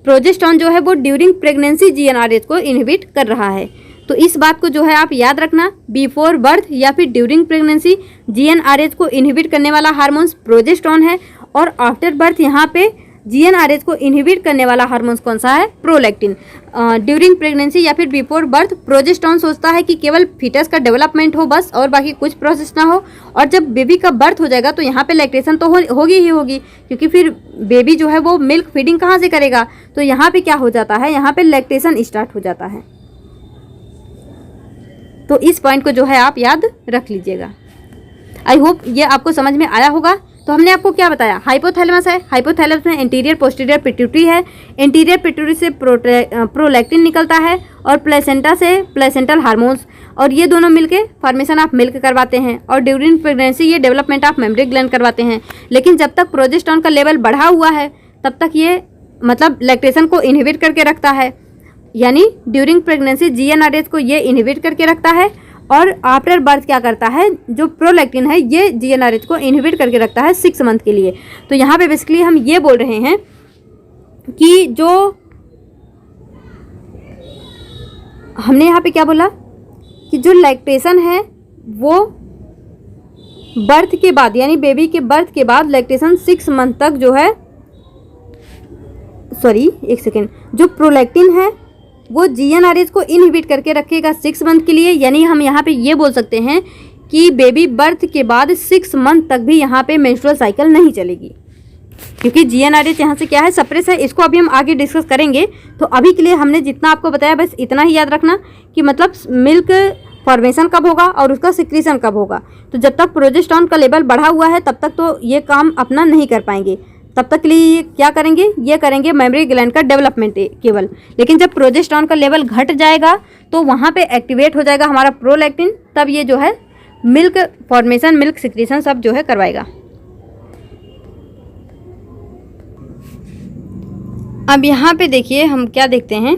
प्रोजेस्टेरॉन जो है वो ड्यूरिंग प्रेगनेंसी GnRH को इनहिबिट कर रहा है। तो इस बात को जो है आप याद रखना, बिफोर बर्थ या फिर ड्यूरिंग प्रेगनेंसी GnRH को इनहिबिट करने वाला हार्मोन्स प्रोजेस्टेरॉन है, और आफ्टर बर्थ यहाँ पे GnRH को इनहिबिट करने वाला हार्मोन्स कौन सा है, प्रोलैक्टिन। ड्यूरिंग प्रेगनेंसी या फिर बिफोर बर्थ प्रोजेस्टेरॉन सोचता है कि केवल फीटस का डेवलपमेंट हो बस, और बाकी कुछ प्रोसेस ना हो। और जब बेबी का बर्थ हो जाएगा तो यहाँ पे लैक्टेशन तो होगी ही होगी, क्योंकि फिर बेबी जो है वो मिल्क फीडिंग कहाँ से करेगा। तो यहाँ पे क्या हो जाता है, यहाँ पे लैक्टेशन स्टार्ट हो जाता है। तो इस पॉइंट को जो है आप याद रख लीजिएगा। आई होप ये आपको समझ में आया होगा। तो हमने आपको क्या बताया, हाइपोथैलेमस है, हाइपोथैलेमस में एंटीरियर पोस्टीरियर पिट्यूटरी है, एंटीरियर पिट्यूटरी से प्रोलैक्टिन निकलता है, और प्लेसेंटा से प्लेसेंटल हार्मोन्स, और ये दोनों मिलके फॉर्मेशन ऑफ मिल्क करवाते हैं। और ड्यूरिंग प्रेगनेंसी ये डेवलपमेंट ऑफ मेमरी ग्लैंड करवाते हैं। लेकिन जब तक प्रोजेस्टेरॉन का लेवल बढ़ा हुआ है तब तक ये मतलब लैक्टेशन को इनहिबिट करके रखता है, यानी ड्यूरिंग प्रेगनेंसी GnRH को ये इनहिबिट करके रखता है। और आफ्टर बर्थ क्या करता है, जो प्रोलैक्टिन है ये GnRH को इनहिबिट करके रखता है 6 मंथ के लिए। तो यहाँ पे बेसिकली हम ये बोल रहे हैं कि जो हमने यहाँ पे क्या बोला कि जो लैक्टेशन है वो बर्थ के बाद, यानी बेबी के बर्थ के बाद लैक्टेशन 6 मंथ तक जो है, जो प्रोलैक्टिन है वो GnRH को इनहिबिट करके रखेगा 6 मंथ के लिए। यानी हम यहाँ पे ये बोल सकते हैं कि बेबी बर्थ के बाद 6 मंथ तक भी यहाँ पे मेंस्ट्रुअल साइकिल नहीं चलेगी, क्योंकि GnRH यहाँ से क्या है, सप्रेस है। इसको अभी हम आगे डिस्कस करेंगे। तो अभी के लिए हमने जितना आपको बताया बस इतना ही याद रखना कि मतलब मिल्क फॉर्मेशन कब होगा और उसका सिक्रीशन कब होगा। तो जब तक प्रोजेस्टेरॉन का लेवल बढ़ा हुआ है तब तक तो ये काम अपना नहीं कर पाएंगे, तब तक के लिए ये क्या करेंगे, ये करेंगे मेमरी ग्लैंड का डेवलपमेंट केवल। लेकिन जब प्रोजेस्टेरॉन का लेवल घट जाएगा तो वहाँ पे एक्टिवेट हो जाएगा हमारा प्रोलैक्टिन, तब ये जो है मिल्क फॉर्मेशन मिल्क सिक्रीशन सब जो है करवाएगा। अब यहाँ पे देखिए हम क्या देखते हैं,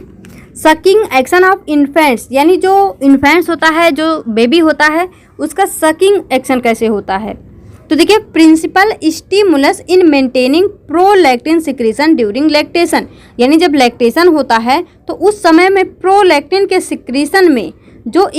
सकिंग एक्शन ऑफ इन्फेंट्स, यानी जो इन्फेंट्स होता है, जो बेबी होता है उसका सकिंग एक्शन कैसे होता है। तो देखिए principal stimulus in maintaining prolactin secretion during lactation, यानी जब लैक्टेशन होता है तो उस समय में प्रोलैक्टिन के सिक्रीशन में जो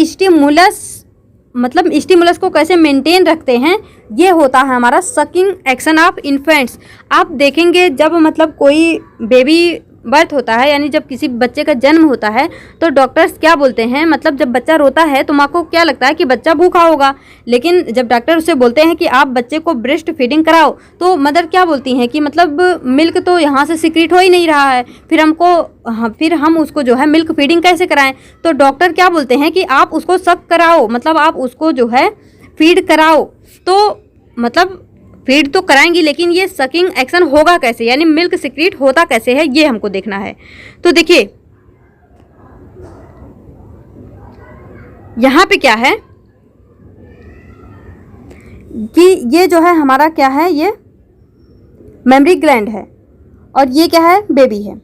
स्टिमुलस को कैसे मेंटेन रखते हैं, ये होता है हमारा सकिंग एक्शन ऑफ इन्फेंट्स। आप देखेंगे जब मतलब कोई बेबी बर्थ होता है, यानी जब किसी बच्चे का जन्म होता है तो डॉक्टर्स क्या बोलते हैं, मतलब जब बच्चा रोता है तो माँ को क्या लगता है कि बच्चा भूखा होगा। लेकिन जब डॉक्टर उससे बोलते हैं कि आप बच्चे को ब्रेस्ट फीडिंग कराओ तो मदर क्या बोलती हैं कि मतलब मिल्क तो यहाँ से सिक्रीट हो ही नहीं रहा है, फिर हम उसको जो है मिल्क फीडिंग कैसे कराएं। तो डॉक्टर क्या बोलते हैं कि आप उसको सक कराओ, मतलब आप उसको जो है फीड कराओ। तो मतलब फीड तो कराएंगी लेकिन ये सकिंग एक्शन होगा कैसे, यानी मिल्क सिक्रीट होता कैसे है, ये हमको देखना है। तो देखिए यहाँ पे क्या है कि ये जो है हमारा क्या है, ये मेमरी ग्लैंड है और ये क्या है, बेबी है।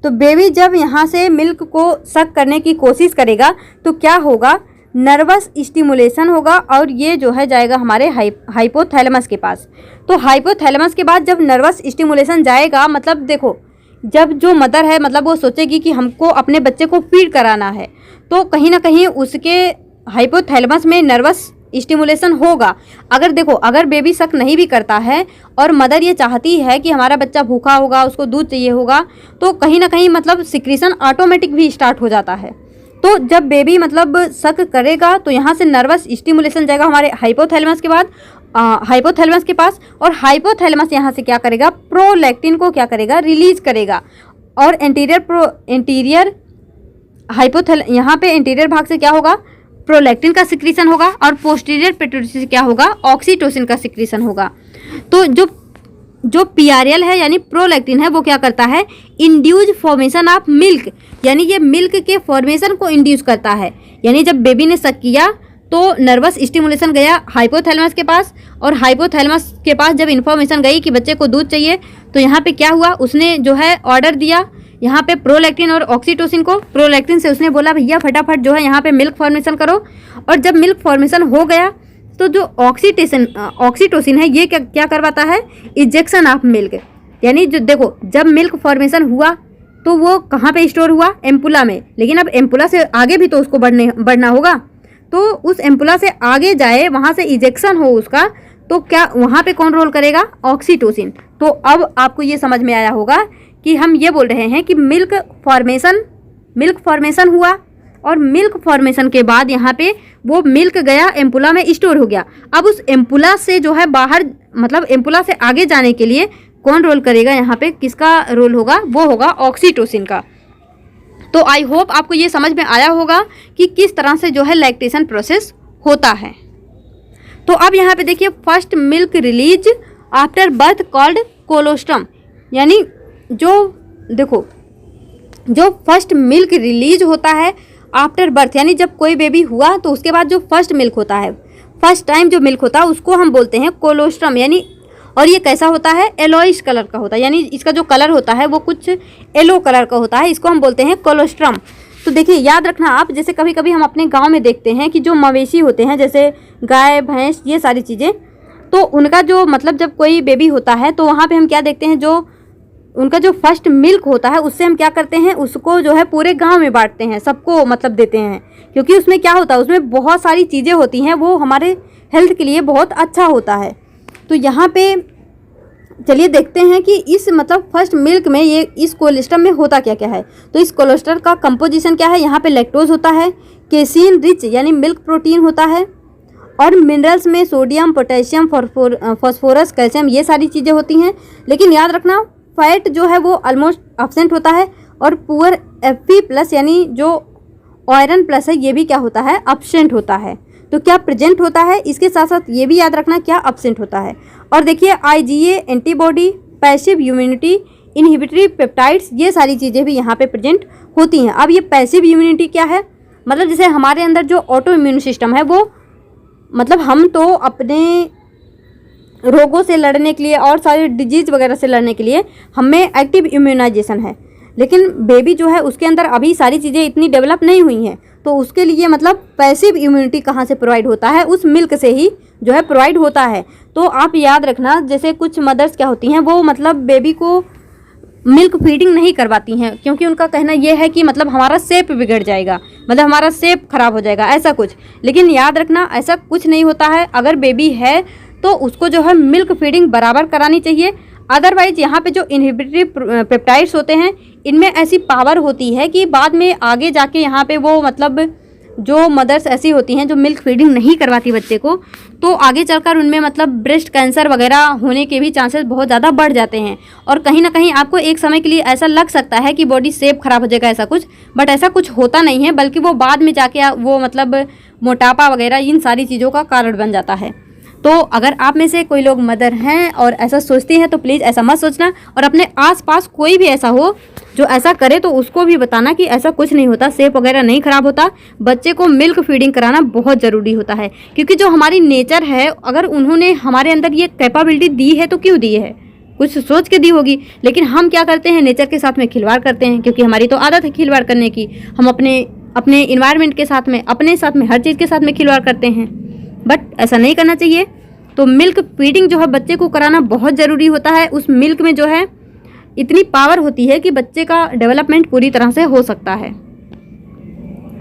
तो बेबी जब यहाँ से मिल्क को सक करने की कोशिश करेगा तो क्या होगा, नर्वस स्टिमुलेशन होगा और ये जो है जाएगा हमारे हाइपोथैलेमस के पास। तो हाइपोथैलेमस के बाद जब नर्वस स्टिमुलेशन जाएगा, मतलब देखो जब जो मदर है मतलब वो सोचेगी कि हमको अपने बच्चे को फीड कराना है, तो कहीं ना कहीं उसके हाइपोथैलेमस में नर्वस स्टिमुलेशन होगा। अगर देखो, अगर बेबी सक नहीं भी करता है और मदर ये चाहती है कि हमारा बच्चा भूखा होगा, उसको दूध चाहिए होगा, तो कहीं ना कहीं मतलब सिक्रीशन ऑटोमेटिक भी स्टार्ट हो जाता है। तो जब बेबी मतलब सक करेगा तो यहाँ से नर्वस स्टिमुलेशन जाएगा हमारे हाइपोथैलेमस के बाद हाइपोथैलेमस के पास, और हाइपोथैलेमस यहाँ से क्या करेगा, प्रोलैक्टिन को क्या करेगा, रिलीज करेगा। और एंटीरियर यहाँ पे एंटीरियर भाग से क्या होगा, प्रोलैक्टिन का सिक्रीशन होगा, और पोस्टीरियर पिट्यूटरी से क्या होगा, ऑक्सीटोसिन का सिक्रीशन होगा। तो जो पीआरएल है यानी प्रोलैक्टिन है, वो क्या करता है, इंड्यूज फॉर्मेशन ऑफ मिल्क, यानी ये मिल्क के फॉर्मेशन को इंड्यूस करता है। यानी जब बेबी ने सक किया तो नर्वस स्टिमुलेशन गया हाइपोथैलेमस के पास, और हाइपोथैलेमस के पास जब इन्फॉर्मेशन गई कि बच्चे को दूध चाहिए, तो यहाँ पे क्या हुआ, उसने जो है ऑर्डर दिया यहाँ पे प्रोलैक्टिन और ऑक्सीटोसिन को। प्रोलैक्टिन से उसने बोला भैया फटाफट जो है यहाँ पे मिल्क फॉर्मेशन करो, और जब मिल्क फॉर्मेशन हो गया तो जो ऑक्सीटोसिन है ये क्या करवाता है, इजेक्शन ऑफ मिल्क। यानी जो देखो, जब मिल्क फॉर्मेशन हुआ तो वो कहाँ पे स्टोर हुआ, एम्पुला में, लेकिन अब एम्पुला से आगे भी तो उसको बढ़ना होगा, तो उस एम्पुला से आगे जाए, वहाँ से इजेक्शन हो उसका, तो क्या वहाँ पे कौन रोल करेगा, ऑक्सीटोसिन। तो अब आपको ये समझ में आया होगा कि हम ये बोल रहे हैं कि मिल्क फॉर्मेशन हुआ, और मिल्क फॉर्मेशन के बाद यहाँ पे वो मिल्क गया एम्पुला में स्टोर हो गया। अब उस एम्पुला से जो है बाहर, मतलब एम्पुला से आगे जाने के लिए कौन रोल करेगा, यहाँ पे किसका रोल होगा, वो होगा ऑक्सीटोसिन का। तो आई होप आपको ये समझ में आया होगा कि किस तरह से जो है लैक्टेशन प्रोसेस होता है। तो अब यहाँ पे देखिए, first milk release after birth called colostrum, यानी जो फर्स्ट मिल्क रिलीज होता है आफ्टर बर्थ, यानी जब कोई बेबी हुआ तो उसके बाद जो फर्स्ट मिल्क होता है, फर्स्ट टाइम जो मिल्क होता है, उसको हम बोलते हैं कोलोस्ट्रम। यानी और ये कैसा होता है, येलोइश कलर का होता है, यानी इसका जो कलर होता है वो कुछ येलो कलर का होता है, इसको हम बोलते हैं कोलोस्ट्रम। तो देखिए याद रखना आप, जैसे कभी कभी हम अपने गांव में देखते हैं कि जो मवेशी होते हैं, जैसे गाय भैंस ये सारी चीज़ें, तो उनका जो मतलब जब कोई बेबी होता है तो वहाँ पे हम क्या देखते हैं, जो उनका जो फर्स्ट मिल्क होता है उससे हम क्या करते हैं, उसको जो है पूरे गांव में बांटते हैं, सबको मतलब देते हैं, क्योंकि उसमें क्या होता है, उसमें बहुत सारी चीज़ें होती हैं, वो हमारे हेल्थ के लिए बहुत अच्छा होता है। तो यहाँ पे चलिए देखते हैं कि इस मतलब फर्स्ट मिल्क में ये इस कोलेस्ट्रम में होता क्या क्या है। तो इस कोलेस्ट्रॉल का कंपोजिशन क्या है, यहाँ पे लैक्टोज होता है, केसिन रिच यानी मिल्क प्रोटीन होता है, और मिनरल्स में सोडियम, पोटेशियम, फॉस्फोरस, कैल्शियम ये सारी चीज़ें होती हैं। लेकिन याद रखना फैट जो है वो ऑलमोस्ट एब्सेंट होता है, और पुअर Fe+ यानी जो आयरन प्लस है ये भी क्या होता है, एब्सेंट होता है। तो क्या प्रेजेंट होता है, इसके साथ साथ ये भी याद रखना क्या एब्सेंट होता है। और देखिए IgA antibody, passive immunity, inhibitory peptides ये सारी चीज़ें भी यहाँ पे प्रेजेंट होती हैं। अब ये पैसिव इम्यूनिटी क्या है, मतलब जैसे हमारे अंदर जो ऑटो इम्यून सिस्टम है वो, मतलब हम तो अपने रोगों से लड़ने के लिए और सारे डिजीज़ वगैरह से लड़ने के लिए हमें एक्टिव इम्यूनाइजेशन है, लेकिन बेबी जो है उसके अंदर अभी सारी चीज़ें इतनी डेवलप नहीं हुई हैं, तो उसके लिए मतलब पैसिव इम्यूनिटी कहाँ से प्रोवाइड होता है, उस मिल्क से ही जो है प्रोवाइड होता है। तो आप याद रखना, जैसे कुछ मदर्स क्या होती हैं, वो मतलब बेबी को मिल्क फीडिंग नहीं करवाती हैं, क्योंकि उनका कहना यह है कि मतलब हमारा शेप बिगड़ जाएगा, मतलब हमारा शेप खराब हो जाएगा, ऐसा कुछ। लेकिन याद रखना ऐसा कुछ नहीं होता है, अगर बेबी है तो उसको जो है मिल्क फीडिंग बराबर करानी चाहिए। अदरवाइज यहाँ पे जो इनहिबिटरी पेप्टाइड्स होते हैं, इनमें ऐसी पावर होती है कि बाद में आगे जाके यहाँ पे वो मतलब जो मदर्स ऐसी होती हैं जो मिल्क फीडिंग नहीं करवाती बच्चे को, तो आगे चलकर उनमें मतलब ब्रेस्ट कैंसर वगैरह होने के भी चांसेस बहुत ज़्यादा बढ़ जाते हैं। और कहीं ना कहीं आपको एक समय के लिए ऐसा लग सकता है कि बॉडी शेप खराब हो जाएगा ऐसा कुछ, बट ऐसा कुछ होता नहीं है, बल्कि वो बाद में जाके वो मतलब मोटापा वगैरह इन सारी चीज़ों का कारण बन जाता है। तो अगर आप में से कोई लोग मदर हैं और ऐसा सोचती हैं तो प्लीज़ ऐसा मत सोचना, और अपने आसपास कोई भी ऐसा हो जो ऐसा करे तो उसको भी बताना कि ऐसा कुछ नहीं होता, शेप वगैरह नहीं खराब होता। बच्चे को मिल्क फीडिंग कराना बहुत ज़रूरी होता है, क्योंकि जो हमारी नेचर है, अगर उन्होंने हमारे अंदर ये कैपेबिलिटी दी है तो क्यों दी है, कुछ सोच के दी होगी। लेकिन हम क्या करते हैं, नेचर के साथ में खिलवाड़ करते हैं, क्योंकि हमारी तो आदत है खिलवाड़ करने की। हम अपने इन्वायरमेंट के साथ में, अपने साथ में, हर चीज़ के साथ में खिलवाड़ करते हैं, बट ऐसा नहीं करना चाहिए। तो मिल्क फीडिंग जो है बच्चे को कराना बहुत ज़रूरी होता है। उस मिल्क में जो है इतनी पावर होती है कि बच्चे का डेवलपमेंट पूरी तरह से हो सकता है।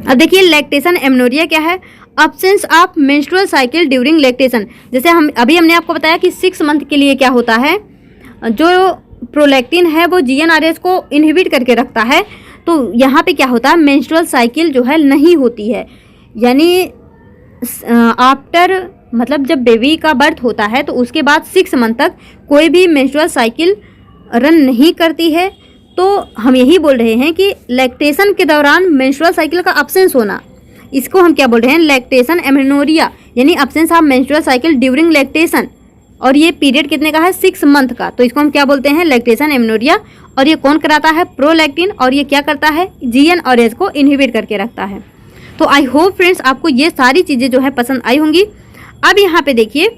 अब देखिए लैक्टेशन एमेनोरिया क्या है, absence of menstrual cycle during lactation. जैसे हमने आपको बताया कि 6 मंथ के लिए क्या होता है, जो प्रोलैक्टिन है वो GnRH को इनहिबिट करके रखता है। तो यहाँ पे क्या होता है, मेंस्ट्रुअल साइकिल जो है नहीं होती है, यानी आफ्टर मतलब जब बेबी का बर्थ होता है तो उसके बाद 6 मंथ तक कोई भी मेंस्ट्रुअल साइकिल रन नहीं करती है। तो हम यही बोल रहे हैं कि लैक्टेशन के दौरान मेंस्ट्रुअल साइकिल का अब्सेंस होना, इसको हम क्या बोल रहे हैं, लैक्टेशन एमेनोरिया, यानी absence of menstrual cycle during lactation. और ये पीरियड कितने का है, 6 मंथ का, तो इसको हम क्या बोलते हैं, लैक्टेशन एमेनोरिया। और ये कौन कराता है, प्रोलैक्टिन, और ये क्या करता है, GnRH को इनहिबिट करके रखता है। तो आई होप फ्रेंड्स आपको ये सारी चीज़ें जो है पसंद आई होंगी। अब यहाँ पे देखिए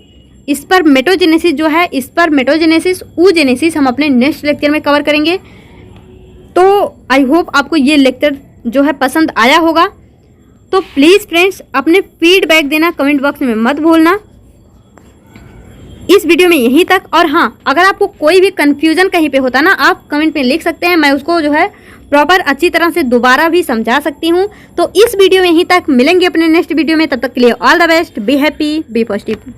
स्पर्मेटोजेनेसिस जो है, स्पर्मेटोजेनेसिस oogenesis हम अपने नेक्स्ट लेक्चर में कवर करेंगे। तो आई होप आपको ये लेक्चर जो है पसंद आया होगा। तो प्लीज़ फ्रेंड्स अपने फीडबैक देना कमेंट बॉक्स में मत भूलना। इस वीडियो में यहीं तक। और हाँ, अगर आपको कोई भी कन्फ्यूजन कहीं पे होता ना, आप कमेंट में लिख सकते हैं, मैं उसको जो है प्रॉपर अच्छी तरह से दोबारा भी समझा सकती हूँ। तो इस वीडियो में यहीं तक, मिलेंगे अपने नेक्स्ट वीडियो में, तब तक के लिए all the best, be happy, be positive.